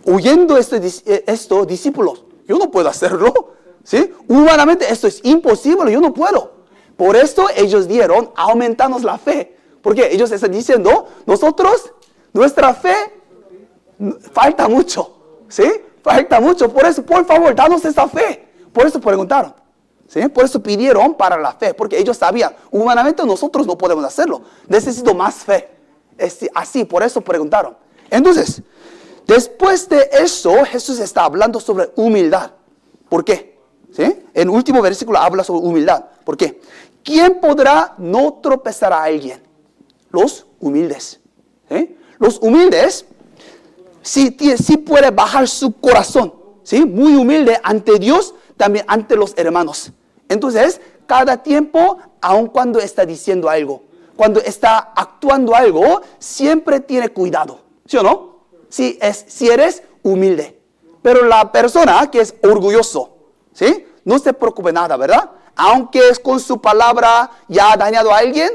Oyendo esto, discípulos, yo no puedo hacerlo. ¿Sí? Humanamente esto es imposible, yo no puedo. Por esto ellos dieron, aumentanos la fe. Porque ellos están diciendo, nosotros, nuestra fe, falta mucho. ¿Sí? Falta mucho. Por eso, por favor, danos esa fe. Por eso preguntaron. ¿Sí? Por eso pidieron para la fe. Porque ellos sabían, humanamente nosotros no podemos hacerlo. Necesito más fe. Así, por eso preguntaron. Entonces, después de eso, Jesús está hablando sobre humildad. ¿Por qué? ¿Sí? En el último versículo habla sobre humildad. ¿Por qué? ¿Quién podrá no tropezar a alguien? Los humildes. ¿Sí? Los humildes sí puede bajar su corazón. ¿Sí? Muy humilde ante Dios, también ante los hermanos. Entonces, cada tiempo, aun cuando está diciendo algo, cuando está actuando algo, siempre tiene cuidado. ¿Sí o no? Si eres humilde. Pero la persona que es orgulloso, ¿sí? No se preocupe nada, ¿verdad? Aunque es con su palabra ya ha dañado a alguien,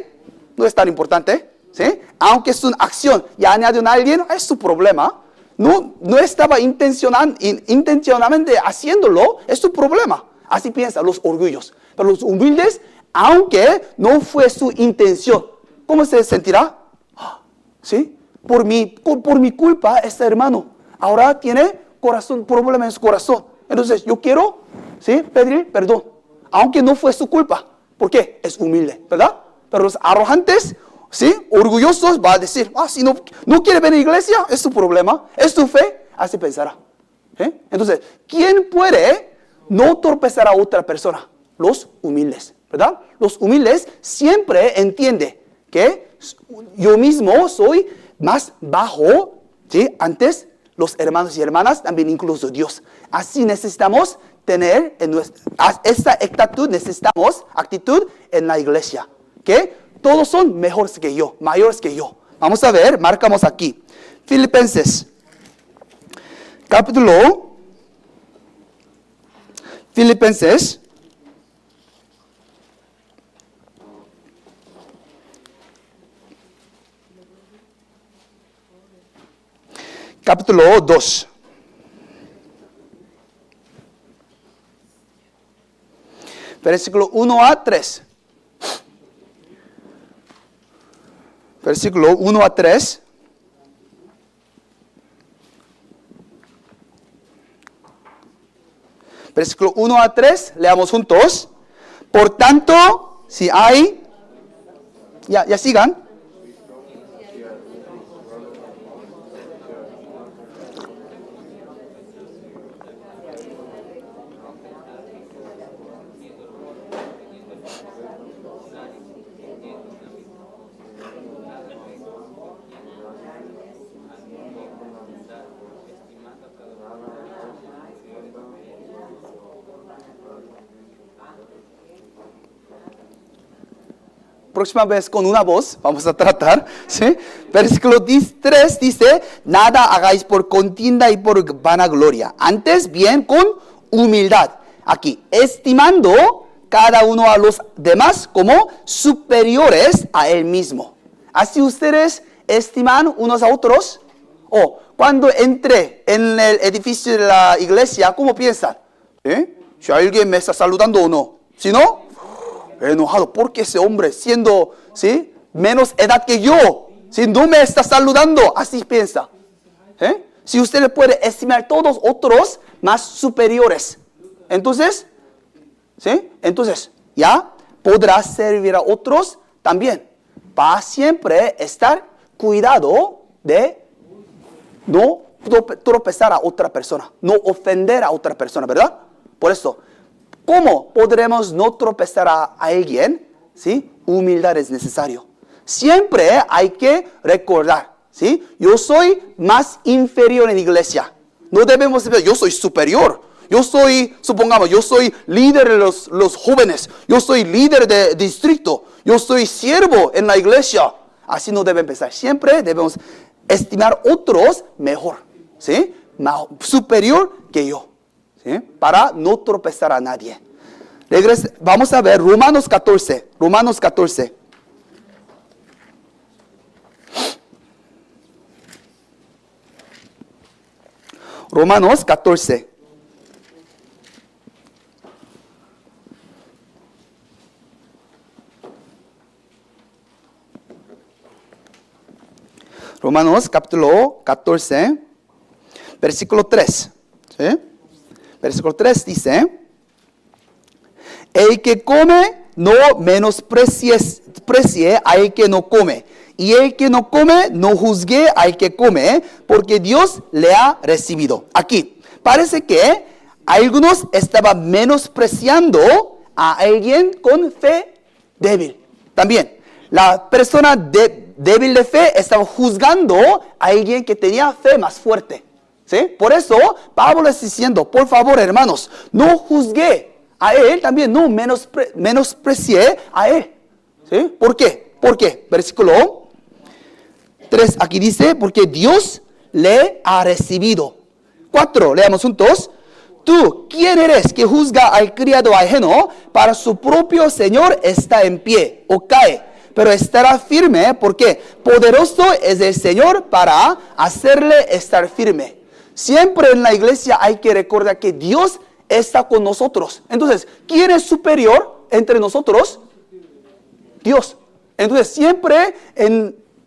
no es tan importante, ¿sí? Aunque es una acción ya ha dañado a alguien, es su problema. No estaba intencionalmente haciéndolo, es su problema. Así piensan los orgullosos. Pero los humildes, aunque no fue su intención, ¿cómo se sentirá? ¿Sí? Por mi culpa, este hermano ahora tiene problema en su corazón. Entonces, yo quiero, ¿sí? Pedir perdón, aunque no fue su culpa. ¿Por qué? Es humilde, ¿verdad? Pero los arrogantes, ¿sí? Orgullosos, va a decir, si no quiere venir a la iglesia, es su problema, es su fe, así pensará. ¿Sí? Entonces, ¿quién puede no torpecer a otra persona? Los humildes, ¿verdad? Los humildes siempre entienden que yo mismo soy más bajo, ¿sí? Antes los hermanos y hermanas, también incluso Dios. Así necesitamos tener esta actitud en la iglesia. Que todos son mejores que yo, mayores que yo. Vamos a ver, marcamos aquí. Filipenses, Filipenses, capítulo 2. Versículo 1 a 3. Versículo 1 a 3. Versículo 1 a 3. Leamos juntos. Por tanto, si hay... Ya sigan. Próxima vez con una voz vamos a tratar, ¿sí? Versículo 3 dice, nada hagáis por contienda y por vanagloria, antes bien con humildad. Aquí, estimando cada uno a los demás como superiores a él mismo. Así ustedes estiman unos a otros. O cuando entré en el edificio de la iglesia, ¿cómo piensan? Si alguien me está saludando o no. Si no, enojado porque ese hombre siendo, ¿sí? menos edad que yo, si no me está saludando, así piensa. Si usted le puede estimar todos otros más superiores, entonces, ¿sí? Entonces, ya podrá servir a otros también. Va a siempre estar cuidado de no tropezar a otra persona, no ofender a otra persona, ¿verdad? Por eso, ¿cómo podremos no tropezar a alguien? ¿Sí? Humildad es necesario. Siempre hay que recordar, ¿sí? Yo soy más inferior en la iglesia. No debemos decir, yo soy superior. Yo soy, supongamos, yo soy líder de los jóvenes. Yo soy líder de distrito. Yo soy siervo en la iglesia. Así no deben pensar. Siempre debemos estimar otros mejor, ¿sí? Más superior que yo, ¿sí? Para no tropezar a nadie. Vamos a ver Romanos 14. Romanos 14. Romanos 14. Romanos capítulo 14, versículo 3. ¿Sí? Versículo 3 dice: el que come no menosprecie al que no come, y el que no come no juzgue al que come, porque Dios le ha recibido. Aquí parece que algunos estaban menospreciando a alguien con fe débil. También la persona débil de fe estaba juzgando a alguien que tenía fe más fuerte. ¿Sí? Por eso Pablo está diciendo, por favor, hermanos, no juzgue a él, también no menosprecie a él. ¿Sí? ¿Por qué? ¿Por qué? Versículo 3, aquí dice, porque Dios le ha recibido. 4, leamos juntos. Tú, ¿quién eres que juzga al criado ajeno? Para su propio Señor está en pie o cae, pero estará firme, porque poderoso es el Señor para hacerle estar firme. Siempre en la iglesia hay que recordar que Dios está con nosotros. Entonces, ¿quién es superior entre nosotros? Dios. Entonces, siempre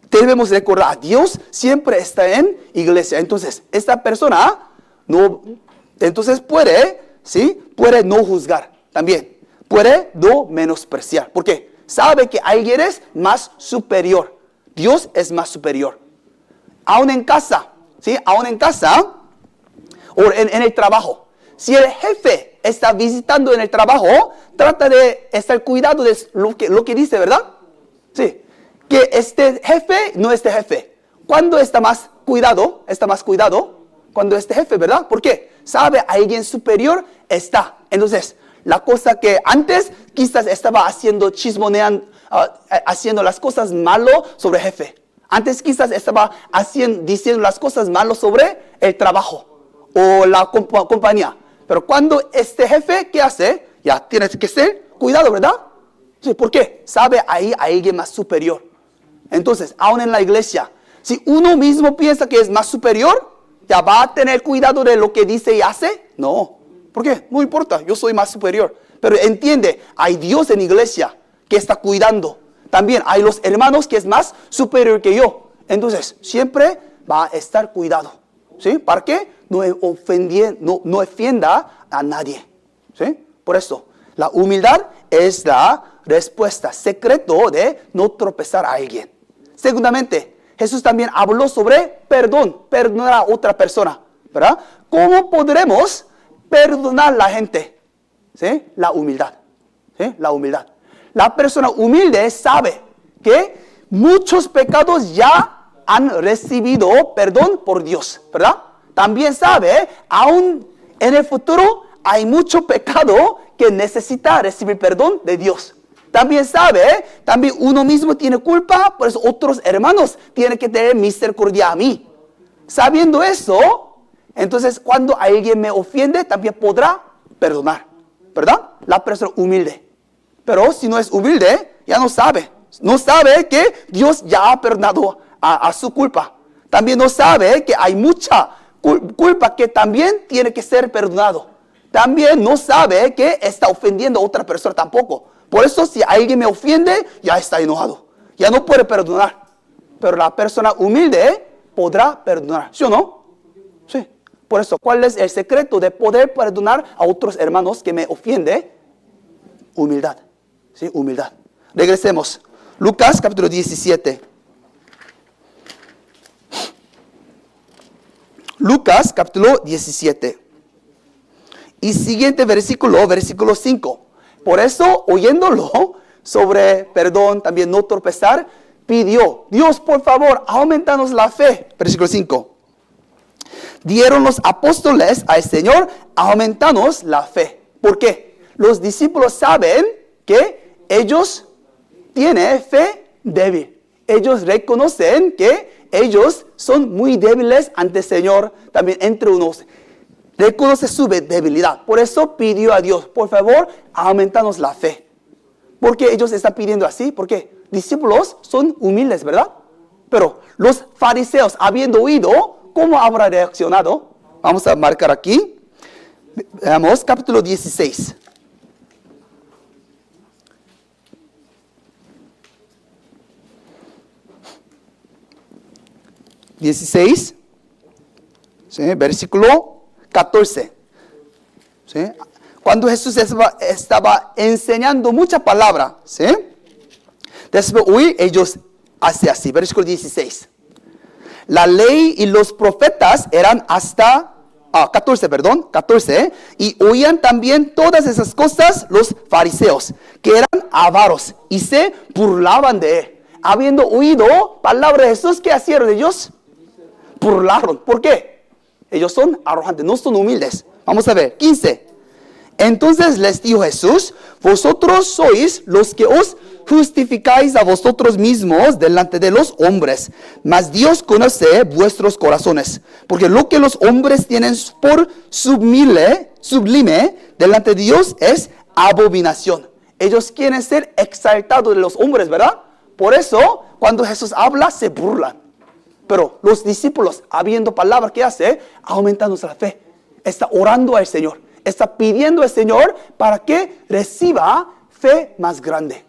debemos recordar, Dios siempre está en iglesia. Entonces, esta persona entonces puede no juzgar también. Puede no menospreciar. ¿Por qué? Sabe que alguien es más superior. Dios es más superior. Aún en casa, ¿sí? Aún en casa o en el trabajo. Si el jefe está visitando en el trabajo, trata de estar cuidado de lo que dice, ¿verdad? Sí. Que este jefe no este jefe. ¿Cuándo está más cuidado? Está más cuidado cuando este jefe, ¿verdad? ¿Por qué? Sabe alguien superior está. Entonces, la cosa que antes quizás estaba haciendo chismoneando, haciendo las cosas malas sobre el jefe. Antes quizás estaba diciendo las cosas malas sobre el trabajo o la compañía. Pero cuando este jefe, ¿qué hace? Ya tienes que ser cuidado, ¿verdad? Sí, ¿por qué? Sabe ahí a alguien más superior. Entonces, aún en la iglesia, si uno mismo piensa que es más superior, ¿ya va a tener cuidado de lo que dice y hace? No. ¿Por qué? No importa, yo soy más superior. Pero entiende, hay Dios en la iglesia que está cuidando. También hay los hermanos que es más superior que yo. Entonces, siempre va a estar cuidado. ¿Sí? ¿Para qué? No ofenda a nadie. ¿Sí? Por eso, la humildad es la respuesta secreto de no tropezar a alguien. Segundamente, Jesús también habló sobre perdonar a otra persona, ¿verdad? ¿Cómo podremos perdonar a la gente? ¿Sí? La humildad. ¿Sí? La humildad. La persona humilde sabe que muchos pecados ya han recibido perdón por Dios, ¿verdad? También sabe, aún en el futuro hay mucho pecado que necesita recibir perdón de Dios. También sabe, también uno mismo tiene culpa, por eso otros hermanos tienen que tener misericordia a mí. Sabiendo eso, entonces cuando alguien me ofende, también podrá perdonar, ¿verdad? La persona humilde. Pero si no es humilde, ya no sabe. No sabe que Dios ya ha perdonado a su culpa. También no sabe que hay mucha culpa que también tiene que ser perdonado. También no sabe que está ofendiendo a otra persona tampoco. Por eso si alguien me ofende, ya está enojado. Ya no puede perdonar. Pero la persona humilde podrá perdonar. ¿Sí o no? Sí. Por eso, ¿cuál es el secreto de poder perdonar a otros hermanos que me ofenden? Humildad. ¿Sí? Humildad. Regresemos. Lucas capítulo 17. Lucas capítulo 17. Y siguiente versículo, versículo 5. Por eso, oyéndolo sobre perdón, también no tropezar, pidió, Dios, por favor, aumentanos la fe. Versículo 5. Dieron los apóstoles al Señor, aumentanos la fe. ¿Por qué? Los discípulos saben que ellos tienen fe débil. Ellos reconocen que ellos son muy débiles ante el Señor, también entre unos. Reconoce su debilidad. Por eso pidió a Dios, por favor, aumentanos la fe. ¿Por qué ellos están pidiendo así? Porque discípulos son humildes, ¿verdad? Pero los fariseos, habiendo oído, ¿cómo habrá reaccionado? Vamos a marcar aquí. Veamos, capítulo 16. ¿Sí? Versículo 14. ¿Sí? Cuando Jesús estaba enseñando mucha palabra, ¿sí? Después de oír, ellos hacen así. Versículo 16. La ley y los profetas eran hasta 14, y oían también todas esas cosas los fariseos, que eran avaros, y se burlaban de él. Habiendo oído palabra de Jesús, ¿qué hicieron ellos? Burlaron. ¿Por qué? Ellos son arrogantes, no son humildes. Vamos a ver, 15. Entonces les dijo Jesús, vosotros sois los que os justificáis a vosotros mismos delante de los hombres, mas Dios conoce vuestros corazones, porque lo que los hombres tienen por sublime delante de Dios es abominación. Ellos quieren ser exaltados de los hombres, ¿verdad? Por eso, cuando Jesús habla, se burlan. Pero los discípulos, habiendo palabra, ¿qué hace? Aumentando la fe. Está orando al Señor. Está pidiendo al Señor para que reciba fe más grande.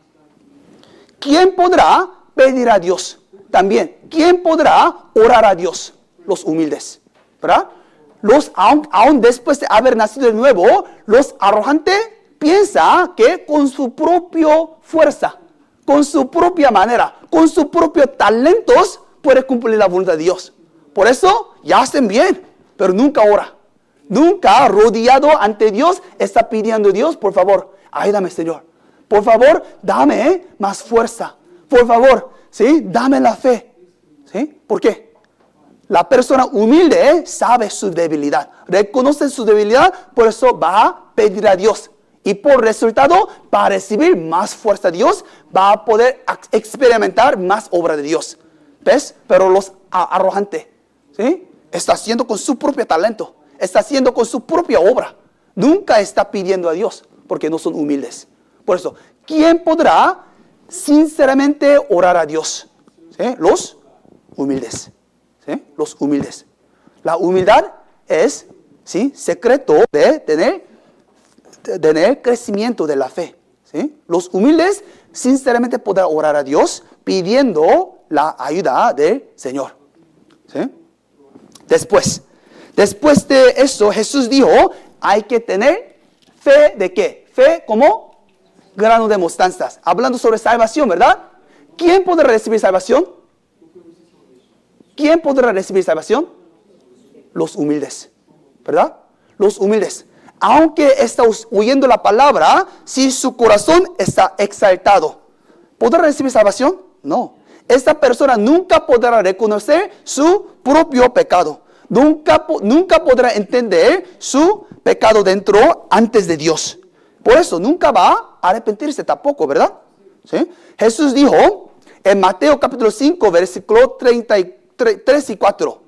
¿Quién podrá pedir a Dios? También, ¿quién podrá orar a Dios? Los humildes, ¿verdad? Aún después de haber nacido de nuevo, los arrogantes piensan que con su propia fuerza, con su propia manera, con sus propios talentos, puede cumplir la voluntad de Dios. Por eso, ya hacen bien, pero nunca ora. Nunca rodeado ante Dios está pidiendo a Dios, por favor, ayúdame, Señor. Por favor, dame más fuerza. Por favor, ¿sí? Dame la fe. ¿Sí? ¿Por qué? La persona humilde sabe su debilidad. Reconoce su debilidad, por eso va a pedir a Dios. Y por resultado, va a recibir más fuerza de Dios, va a poder experimentar más obra de Dios. ¿Ves? Pero los arrogantes, ¿sí? Está haciendo con su propio talento. Está haciendo con su propia obra. Nunca está pidiendo a Dios porque no son humildes. Por eso, ¿quién podrá sinceramente orar a Dios? ¿Sí? Los humildes. ¿Sí? Los humildes. La humildad es, ¿sí?, secreto de tener crecimiento de la fe. ¿Sí? Los humildes sinceramente podrán orar a Dios pidiendo la ayuda del Señor. ¿Sí? Después de eso, Jesús dijo, hay que tener fe de ¿qué? Fe como grano de mostaza. Hablando sobre salvación, ¿verdad? ¿Quién podrá recibir salvación? ¿Quién podrá recibir salvación? Los humildes, ¿verdad? Los humildes. Aunque está oyendo la palabra, si su corazón está exaltado, ¿podrá recibir salvación? No. Esta persona nunca podrá reconocer su propio pecado. Nunca podrá entender su pecado dentro antes de Dios. Por eso nunca va a arrepentirse tampoco, ¿verdad? ¿Sí? Jesús dijo en Mateo capítulo 5, versículo 33 y 4.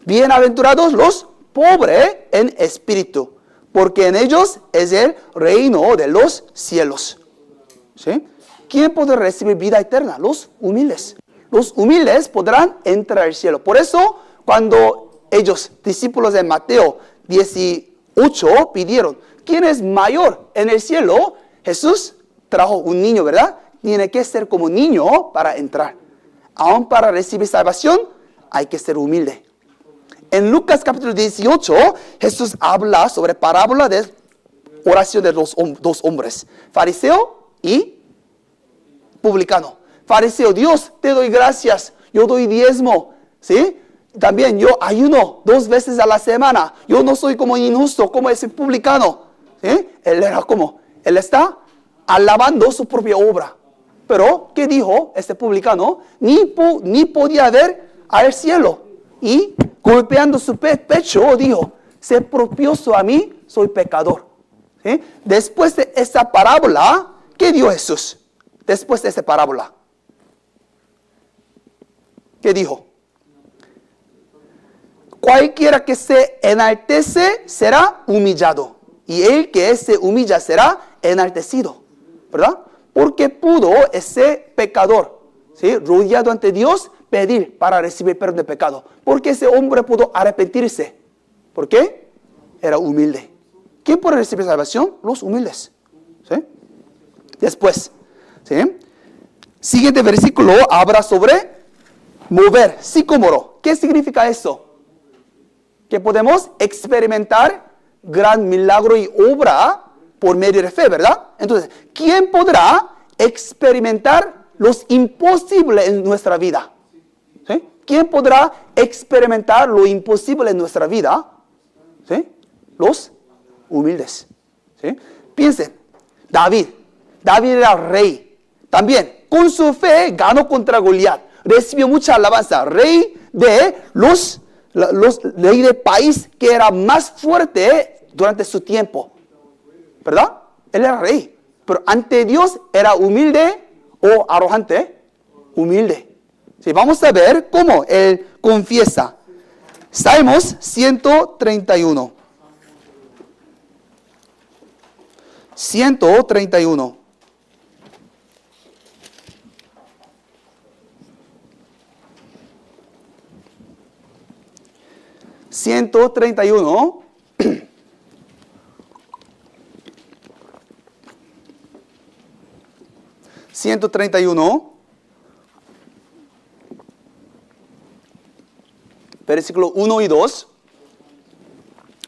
Bienaventurados los pobres en espíritu, porque en ellos es el reino de los cielos. ¿Sí? ¿Quién podrá recibir vida eterna? Los humildes. Los humildes podrán entrar al cielo. Por eso, cuando ellos, discípulos de Mateo 18, pidieron, ¿quién es mayor en el cielo? Jesús trajo un niño, ¿verdad? Tiene que ser como niño para entrar. Aún para recibir salvación, hay que ser humilde. En Lucas capítulo 18, Jesús habla sobre parábola de oración de los dos hombres, fariseo y publicano. Fariseo, Dios, te doy gracias, yo doy diezmo, ¿sí? También yo ayuno 2 veces a la semana. Yo no soy como injusto, como ese publicano, ¿sí? Él era como, él está alabando su propia obra. Pero, ¿qué dijo este publicano? Ni podía ver al cielo. Y golpeando su pecho, dijo, sé propioso a mí, soy pecador. ¿Sí? Después de esta parábola, ¿qué dio Jesús? Después de esta parábola, ¿qué dijo? Cualquiera que se enaltece será humillado, y el que se humilla será enaltecido, ¿verdad? Porque pudo ese pecador, ¿sí?, rodeado ante Dios, pedir para recibir perdón de pecado. Porque ese hombre pudo arrepentirse. ¿Por qué? Era humilde. ¿Quién puede recibir salvación? Los humildes. ¿Sí? Después, ¿sí?, siguiente versículo habla sobre mover, sicómoro. ¿Qué significa eso? Que podemos experimentar gran milagro y obra por medio de fe, ¿verdad? Entonces, ¿quién podrá experimentar los imposibles en nuestra vida? ¿Sí? ¿Quién podrá experimentar lo imposible en nuestra vida? ¿Sí? Los humildes. ¿Sí? Piensen, David era rey. También, con su fe, ganó contra Goliat. Recibió mucha alabanza. Rey de rey del país que era más fuerte durante su tiempo. ¿Verdad? Él era rey. Pero ante Dios era humilde o arrogante. Humilde. Sí, vamos a ver cómo él confiesa. Salmos 131. 131. Versículo 1 y 2.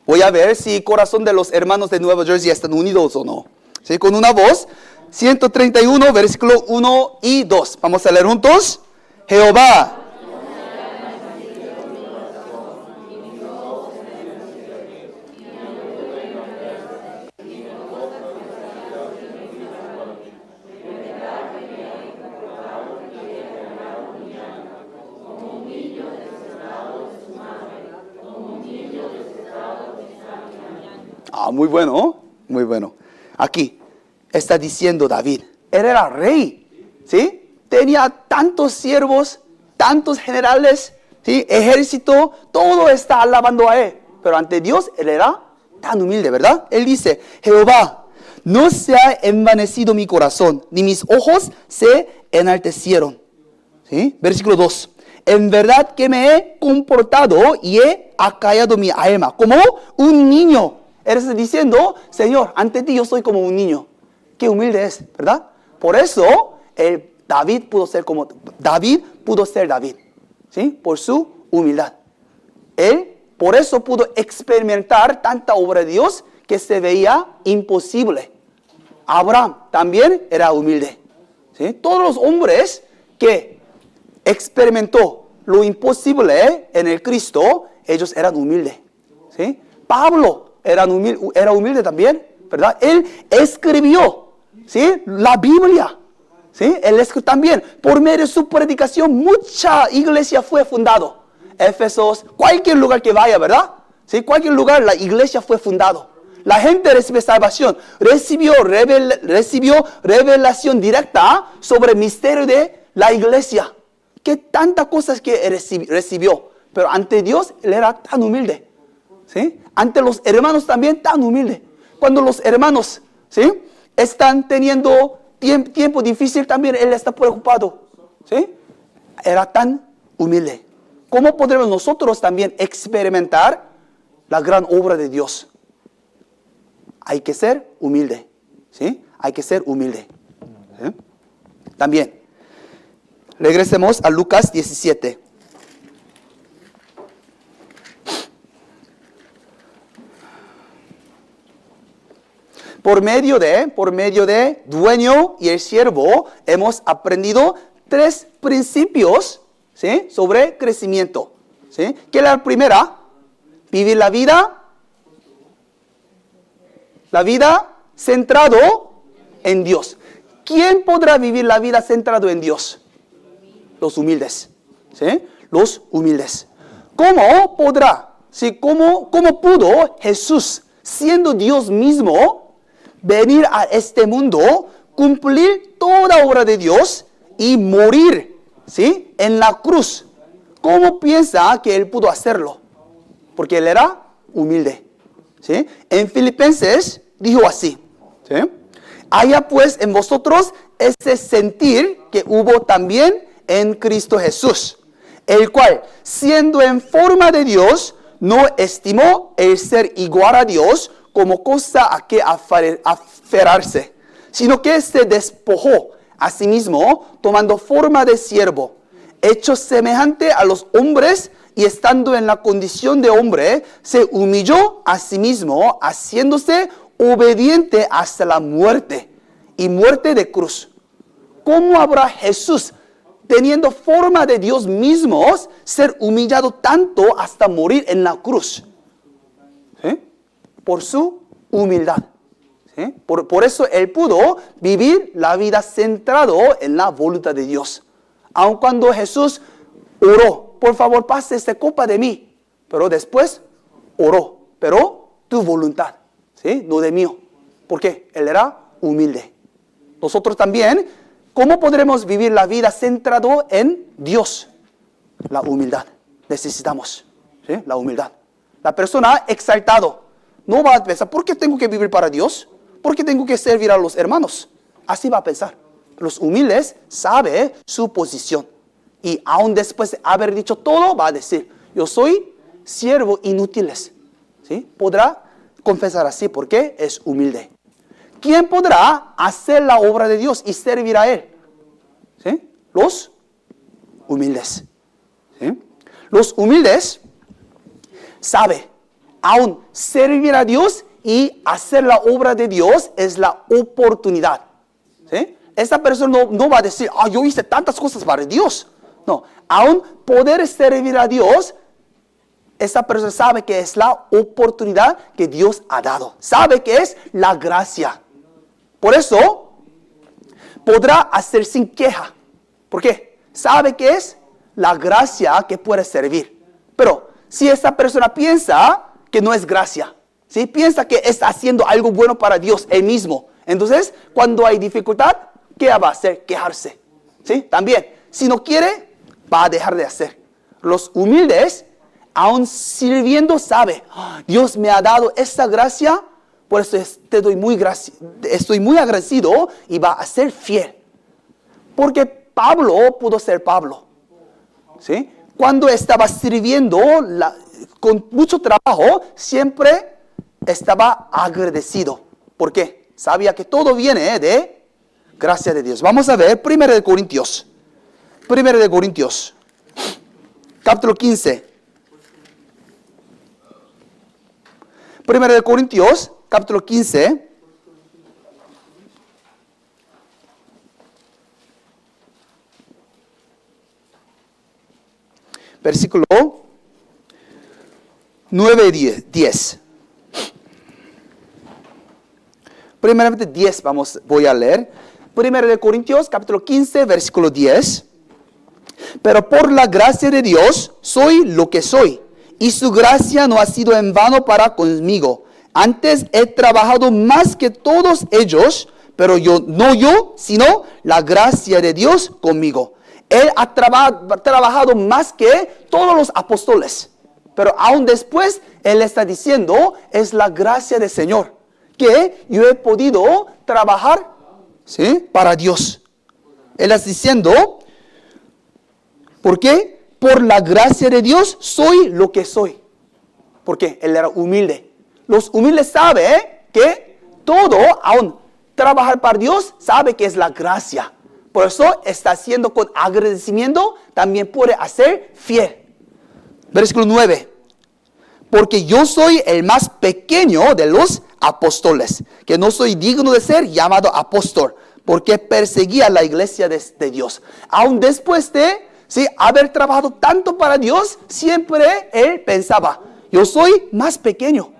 Voy a ver si el corazón de los hermanos de Nueva Jersey están unidos o no. ¿Sí? Con una voz. 131, versículo 1 y 2. Vamos a leer juntos. Jehová. Muy bueno, muy bueno. Aquí está diciendo David, él era rey, ¿sí? Tenía tantos siervos, tantos generales, ¿sí?, ejército, todo está alabando a él. Pero ante Dios, él era tan humilde, ¿verdad? Él dice, Jehová, no se ha envanecido mi corazón, ni mis ojos se enaltecieron. ¿Sí? Versículo 2. En verdad que me he comportado y he acallado mi alma como un niño. Él está diciendo, Señor, ante ti yo soy como un niño. Qué humilde es, ¿verdad? Por eso David pudo ser David, ¿sí? Por su humildad. Él por eso pudo experimentar tanta obra de Dios que se veía imposible. Abraham también era humilde, ¿sí? Todos los hombres que experimentó lo imposible en el Cristo, ellos eran humildes, ¿sí? Pablo era humilde también, ¿verdad? Él escribió, ¿sí?, la Biblia, ¿sí? Él escribió también. Por medio de su predicación, mucha iglesia fue fundado. Éfesos, cualquier lugar que vaya, ¿verdad? ¿Sí? Cualquier lugar, la iglesia fue fundado. La gente recibe salvación, recibió revelación directa sobre el misterio de la iglesia. Que tantas cosas que recibió, pero ante Dios él era tan humilde. ¿Sí? Ante los hermanos también tan humilde. Cuando los hermanos, ¿sí?, están teniendo tiempo difícil, también él está preocupado. ¿Sí? Era tan humilde. ¿Cómo podremos nosotros también experimentar la gran obra de Dios? Hay que ser humilde. ¿Sí? Hay que ser humilde. ¿Sí? También, regresemos a Lucas 17. Por medio de dueño y el siervo, hemos aprendido 3 principios, ¿sí?, sobre crecimiento. ¿Sí? ¿Qué es la primera? Vivir la vida centrado en Dios. ¿Quién podrá vivir la vida centrado en Dios? Los humildes. ¿Sí? Los humildes. ¿Cómo podrá? ¿Sí? ¿Cómo pudo Jesús, siendo Dios mismo, venir a este mundo, cumplir toda obra de Dios y morir, ¿sí?, en la cruz? ¿Cómo piensa que Él pudo hacerlo? Porque Él era humilde. ¿Sí? En Filipenses dijo así. ¿Sí? Haya pues en vosotros ese sentir que hubo también en Cristo Jesús, el cual, siendo en forma de Dios, no estimó el ser igual a Dios como cosa a que aferrarse, sino que se despojó a sí mismo, tomando forma de siervo, hecho semejante a los hombres, y estando en la condición de hombre, se humilló a sí mismo, haciéndose obediente hasta la muerte, y muerte de cruz. ¿Cómo habrá Jesús, teniendo forma de Dios mismo, ser humillado tanto hasta morir en la cruz? ¿Sí? Por su humildad. ¿Sí? Por eso Él pudo vivir la vida centrado en la voluntad de Dios. Aun cuando Jesús oró, por favor pase esta copa de mí, pero después oró, pero tu voluntad, ¿sí?, no de mío. ¿Por qué? Él era humilde. Nosotros también, ¿cómo podremos vivir la vida centrado en Dios? La humildad. Necesitamos, ¿sí?, la humildad. La persona exaltado no va a pensar, ¿por qué tengo que vivir para Dios? ¿Por qué tengo que servir a los hermanos? Así va a pensar. Los humildes saben su posición. Y aún después de haber dicho todo, va a decir, yo soy siervo inútiles. ¿Sí? Podrá confesar así porque es humilde. ¿Quién podrá hacer la obra de Dios y servir a Él? ¿Sí? Los humildes. ¿Sí? Los humildes saben, aún servir a Dios y hacer la obra de Dios es la oportunidad. ¿Sí? Esta persona no va a decir, yo hice tantas cosas para Dios. No, aún poder servir a Dios, esta persona sabe que es la oportunidad que Dios ha dado. Sabe que es la gracia. Por eso, podrá hacer sin queja. ¿Por qué? Sabe que es la gracia que puede servir. Pero, si esta persona piensa que no es gracia, ¿sí?, piensa que está haciendo algo bueno para Dios él mismo, entonces, cuando hay dificultad, ¿qué va a hacer? Quejarse. ¿Sí? También, si no quiere, va a dejar de hacer. Los humildes, aún sirviendo, sabe, Dios me ha dado esta gracia, por eso estoy muy agradecido y va a ser fiel. Porque Pablo pudo ser Pablo. ¿Sí? Cuando estaba sirviendo con mucho trabajo, siempre estaba agradecido. ¿Por qué? Sabía que todo viene de gracia de Dios. Vamos a ver 1 de Corintios. 1 de Corintios, capítulo 15. 1 de Corintios, capítulo 15. Versículo 9 y 10. Primeramente 10 voy a leer. 1 de Corintios, capítulo 15, versículo 10. Pero por la gracia de Dios soy lo que soy, y su gracia no ha sido en vano para conmigo. Antes he trabajado más que todos ellos, pero no yo, sino la gracia de Dios conmigo. Él ha trabajado más que todos los apóstoles, pero aún después Él está diciendo, es la gracia del Señor, que yo he podido trabajar, ¿sí?, para Dios. Él está diciendo, ¿por qué? Por la gracia de Dios soy lo que soy. Porque Él era humilde. Los humildes saben que todo, aún trabajar para Dios, sabe que es la gracia. Por eso está haciendo con agradecimiento, también puede hacer fiel. Versículo 9. porque yo soy el más pequeño de los apóstoles, que no soy digno de ser llamado apóstol, porque perseguía la iglesia de Dios. Aún después de haber trabajado tanto para Dios, siempre él pensaba, yo soy más pequeño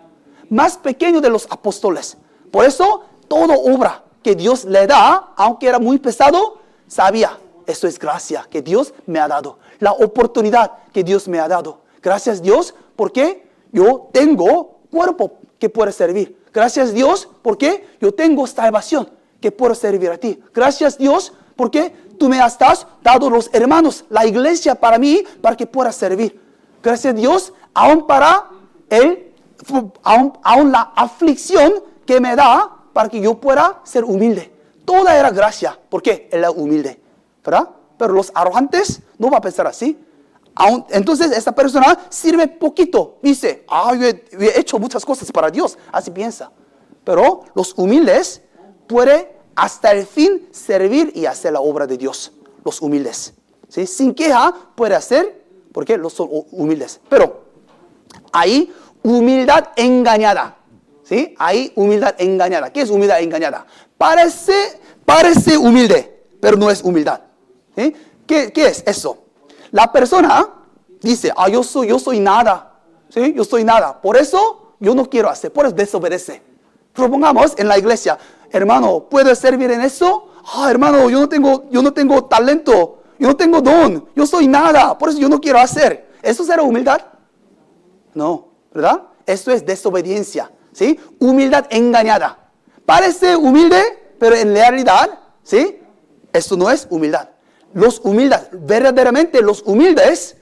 de los apóstoles. Por eso, toda obra que Dios le da, aunque era muy pesado, sabía, esto es gracia que Dios me ha dado, la oportunidad que Dios me ha dado. Gracias Dios, porque yo tengo cuerpo que puede servir. Gracias Dios, porque yo tengo salvación que puedo servir a ti. Gracias Dios, porque tú me has dado los hermanos, la iglesia para mí, para que pueda servir. Gracias Dios, aún para aún la aflicción que me da, para que yo pueda ser humilde. Toda era gracia, porque él era humilde, ¿verdad? Pero los arrogantes no van a pensar así. Entonces esta persona sirve poquito, dice, yo he hecho muchas cosas para Dios, así piensa. Pero los humildes pueden hasta el fin servir y hacer la obra de Dios. Los humildes, ¿sí? Sin queja puede hacer, porque los son humildes. Pero hay humildad engañada, ¿sí? Hay humildad engañada. ¿Qué es humildad engañada? Parece humilde, pero no es humildad, ¿sí? ¿Qué es eso? La persona dice, yo soy nada, ¿sí? Yo soy nada, por eso yo no quiero hacer, por eso desobedece. Propongamos en la iglesia, hermano, ¿puedes servir en eso? Hermano, yo no tengo talento, yo no tengo don, yo soy nada, por eso yo no quiero hacer. ¿Eso será humildad? No, ¿verdad? Esto es desobediencia, ¿sí? Humildad engañada. Parece humilde, pero en realidad, ¿sí? Esto no es humildad. Los humildes, verdaderamente los humildes,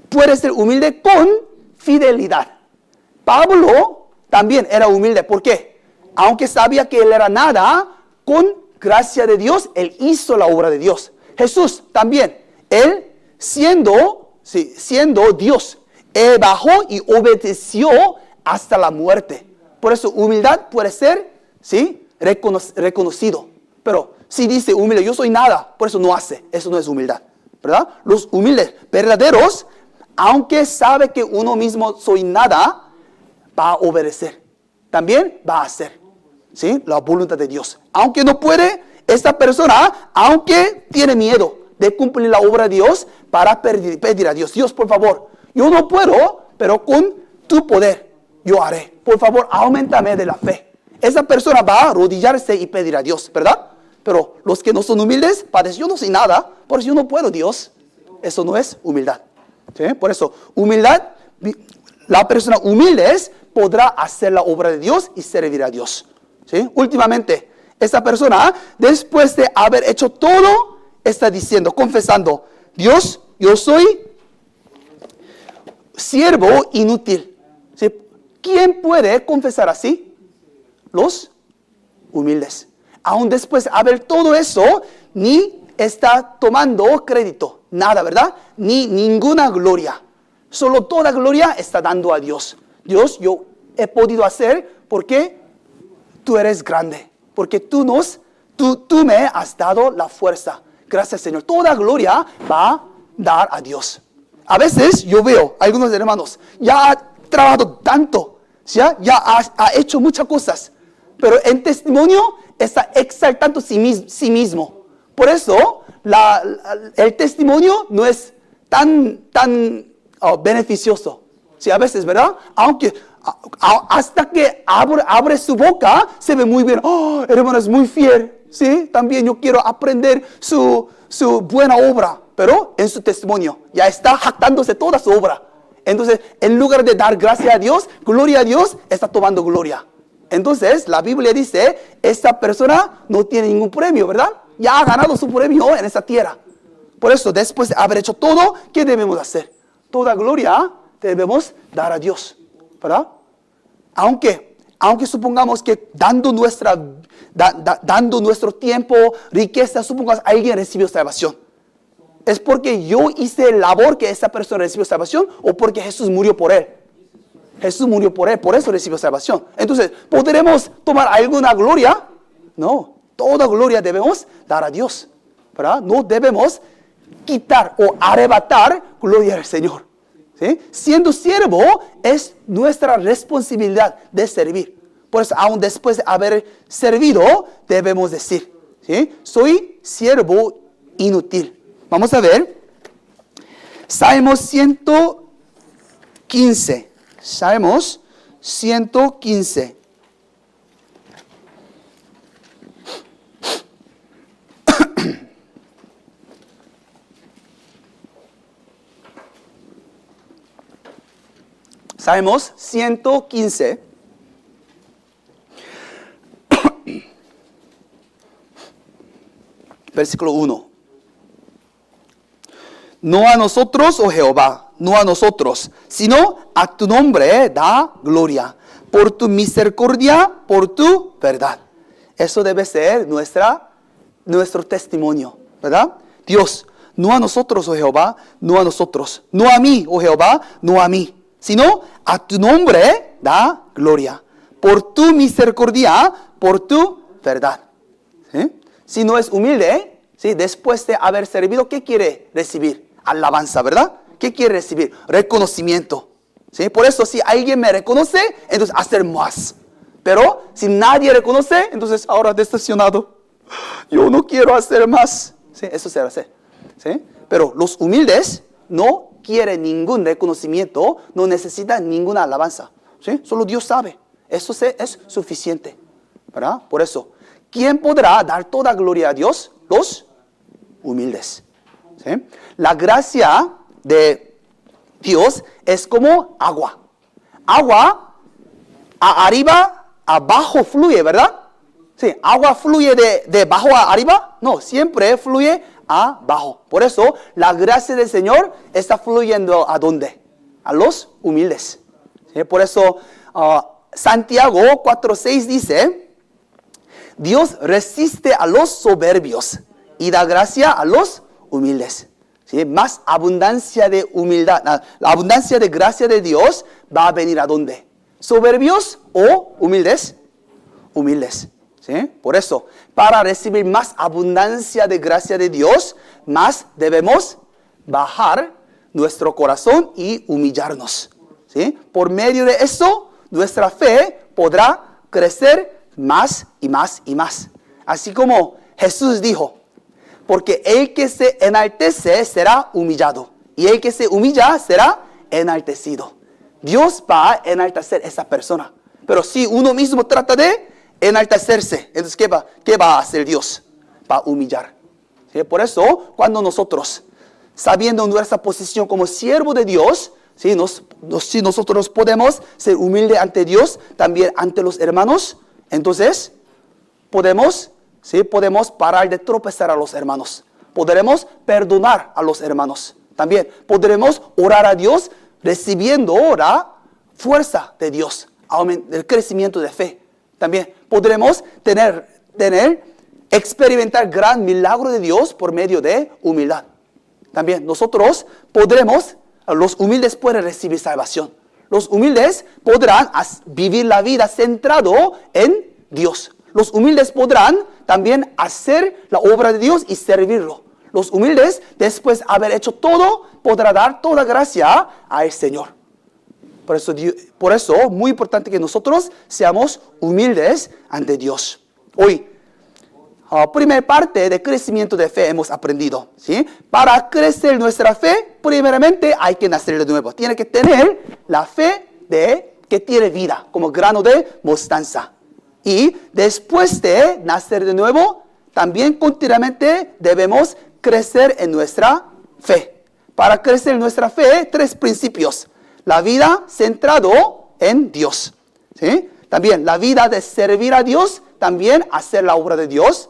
pueden ser humildes con fidelidad. Pablo también era humilde. ¿Por qué? Aunque sabía que él era nada, con gracia de Dios, él hizo la obra de Dios. Jesús también, él siendo Dios, él bajó y obedeció hasta la muerte. Por eso humildad puede ser, ¿sí? reconocido. Pero si dice humilde, yo soy nada, por eso no hace. Eso no es humildad, ¿verdad? Los humildes verdaderos, aunque sabe que uno mismo soy nada, va a obedecer. También va a hacer, ¿sí? La voluntad de Dios. Aunque no puede, esta persona, aunque tiene miedo de cumplir la obra de Dios, para pedir a Dios, Dios, por favor, yo no puedo, pero con tu poder yo haré. Por favor, aumentame de la fe. Esa persona va a arrodillarse y pedir a Dios, ¿verdad? Pero los que no son humildes, padecen, yo no soy nada, por eso yo no puedo, Dios. Eso no es humildad, ¿sí? Por eso, humildad, la persona humilde podrá hacer la obra de Dios y servir a Dios, ¿sí? Últimamente, esta persona, después de haber hecho todo, está diciendo, confesando, Dios, yo soy siervo inútil, ¿sí? ¿Quién puede confesar así? Los humildes. Aún después de haber todo eso, ni está tomando crédito, nada, ¿verdad? Ni ninguna gloria. Solo toda gloria está dando a Dios. Dios, yo he podido hacer porque tú eres grande, porque tú me has dado la fuerza. Gracias, Señor. Toda gloria va a dar a Dios. A veces yo veo a algunos hermanos, ya ha trabajado tanto, ya ha hecho muchas cosas, pero en testimonio está exaltando sí mismo. Por eso, el testimonio no es tan beneficioso. Sí, a veces, ¿verdad? Aunque hasta que abre su boca, se ve muy bien. Hermano, es muy fiel. Sí, también yo quiero aprender su buena obra. Pero en su testimonio ya está jactándose toda su obra. Entonces, en lugar de dar gracias a Dios, gloria a Dios, está tomando gloria. Entonces, la Biblia dice, esta persona no tiene ningún premio, ¿verdad? Ya ha ganado su premio en esta tierra. Por eso, después de haber hecho todo, ¿qué debemos hacer? Toda gloria debemos dar a Dios, ¿verdad? Aunque supongamos que dando nuestro tiempo, riqueza, supongamos que alguien recibió salvación. ¿Es porque yo hice labor que esa persona recibió salvación o porque Jesús murió por él? Jesús murió por él, por eso recibió salvación. Entonces, ¿podremos tomar alguna gloria? No, toda gloria debemos dar a Dios, ¿verdad? No debemos quitar o arrebatar gloria al Señor, ¿Sí? Siendo siervo es nuestra responsabilidad de servir. Por eso, aún después de haber servido, debemos decir, ¿sí? Soy siervo inútil. Vamos a ver. Salmos 115. Salmos 115. Salmos 115. Versículo 1. No a nosotros, oh Jehová, no a nosotros, sino a tu nombre da gloria, por tu misericordia, por tu verdad. Eso debe ser nuestro testimonio, ¿verdad? Dios, no a nosotros, oh Jehová, no a nosotros, no a mí, oh Jehová, no a mí, sino a tu nombre da gloria, por tu misericordia, por tu verdad. ¿Sí? Si no es humilde, ¿sí? Después de haber servido, ¿qué quiere recibir? Alabanza, ¿verdad? ¿Qué quiere recibir? Reconocimiento. ¿Sí? Por eso, si alguien me reconoce, entonces hacer más. Pero si nadie reconoce, entonces ahora decepcionado. Yo no quiero hacer más. ¿Sí? Eso se hace. ¿Sí? Pero los humildes no quieren ningún reconocimiento, no necesitan ninguna alabanza. ¿Sí? Solo Dios sabe. Eso es suficiente. ¿Verdad? Por eso, ¿quién podrá dar toda gloria a Dios? Los humildes. ¿Sí? La gracia de Dios es como agua. Agua arriba, abajo fluye, ¿verdad? Sí, agua fluye de abajo a arriba. No, siempre fluye abajo. Por eso, la gracia del Señor está fluyendo ¿a dónde? A los humildes. ¿Sí? Por eso, Santiago 4:6 dice, Dios resiste a los soberbios y da gracia a los humildes. ¿Sí? Más abundancia de humildad. La abundancia de gracia de Dios va a venir ¿a dónde? ¿Soberbios o humildes? Humildes. ¿Sí? Por eso, para recibir más abundancia de gracia de Dios, más debemos bajar nuestro corazón y humillarnos. ¿Sí? Por medio de eso, nuestra fe podrá crecer más y más y más. Así como Jesús dijo, porque el que se enaltece será humillado, y el que se humilla será enaltecido. Dios va a enaltecer a esa persona. Pero si uno mismo trata de enaltecerse, entonces ¿qué va a hacer Dios? Va a humillar. ¿Sí? Por eso, cuando nosotros, sabiendo nuestra posición como siervo de Dios, si nosotros podemos ser humildes ante Dios, también ante los hermanos, entonces podemos parar de tropezar a los hermanos. Podremos perdonar a los hermanos. También podremos orar a Dios recibiendo la fuerza de Dios, el crecimiento de fe. También podremos experimentar gran milagro de Dios por medio de humildad. También nosotros los humildes pueden recibir salvación. Los humildes podrán vivir la vida centrado en Dios. Los humildes podrán también hacer la obra de Dios y servirlo. Los humildes, después de haber hecho todo, podrán dar toda gracia al Señor. Por eso, muy importante que nosotros seamos humildes ante Dios. Hoy, primera parte de crecimiento de fe hemos aprendido. ¿Sí? Para crecer nuestra fe, primeramente hay que nacer de nuevo. Tiene que tener la fe que tiene vida, como grano de mostaza. Y después de nacer de nuevo, también continuamente debemos crecer en nuestra fe. Para crecer en nuestra fe, 3 principios. La vida centrado en Dios. ¿Sí? También la vida de servir a Dios, también hacer la obra de Dios.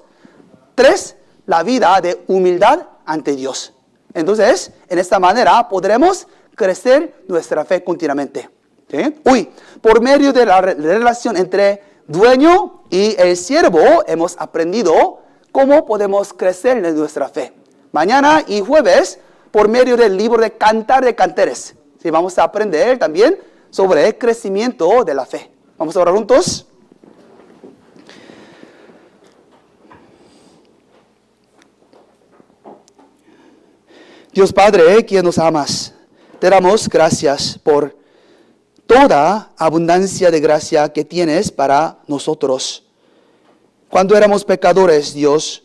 3, la vida de humildad ante Dios. Entonces, en esta manera podremos crecer nuestra fe continuamente. ¿Sí? Por medio de la relación entre dueño y el siervo, hemos aprendido cómo podemos crecer en nuestra fe. Mañana y jueves, por medio del libro de Cantar de Cantares, ¿sí? Vamos a aprender también sobre el crecimiento de la fe. Vamos a orar juntos. Dios Padre, quien nos amas, te damos gracias por toda abundancia de gracia que tienes para nosotros. Cuando éramos pecadores, Dios,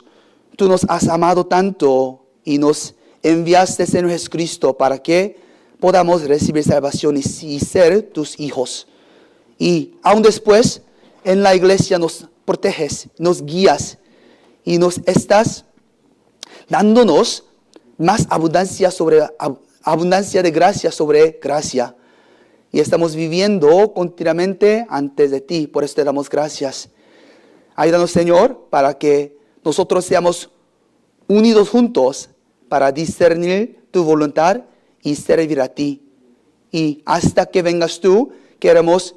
tú nos has amado tanto y nos enviaste en Jesucristo para que podamos recibir salvación y ser tus hijos. Y aún después, en la iglesia nos proteges, nos guías y nos estás dándonos más abundancia de gracia sobre gracia. Y estamos viviendo continuamente antes de ti, por eso te damos gracias. Ayúdanos, Señor, para que nosotros seamos unidos juntos para discernir tu voluntad y servir a ti. Y hasta que vengas tú, queremos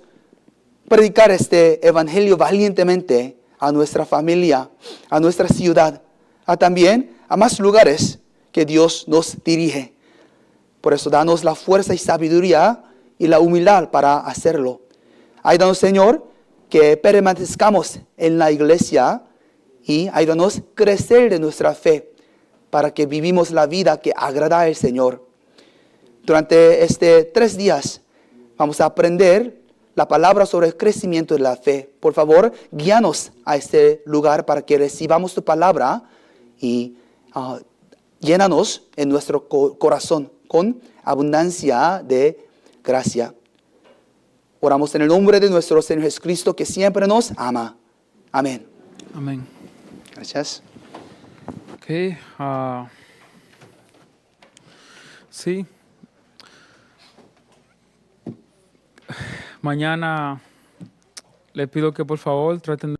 predicar este evangelio valientemente a nuestra familia, a nuestra ciudad, también a más lugares que Dios nos dirige. Por eso danos la fuerza y sabiduría y la humildad para hacerlo. Ayúdanos, Señor, que permanezcamos en la iglesia y ayúdanos a crecer de nuestra fe para que vivimos la vida que agrada al Señor. Durante 3 días vamos a aprender la palabra sobre el crecimiento de la fe. Por favor, guíanos a este lugar para que recibamos tu palabra y llénanos en nuestro corazón con abundancia de gracia. Oramos en el nombre de nuestro Señor Jesucristo, que siempre nos ama. Amén. Amén. Gracias. Ok. Sí. Mañana le pido que por favor traten de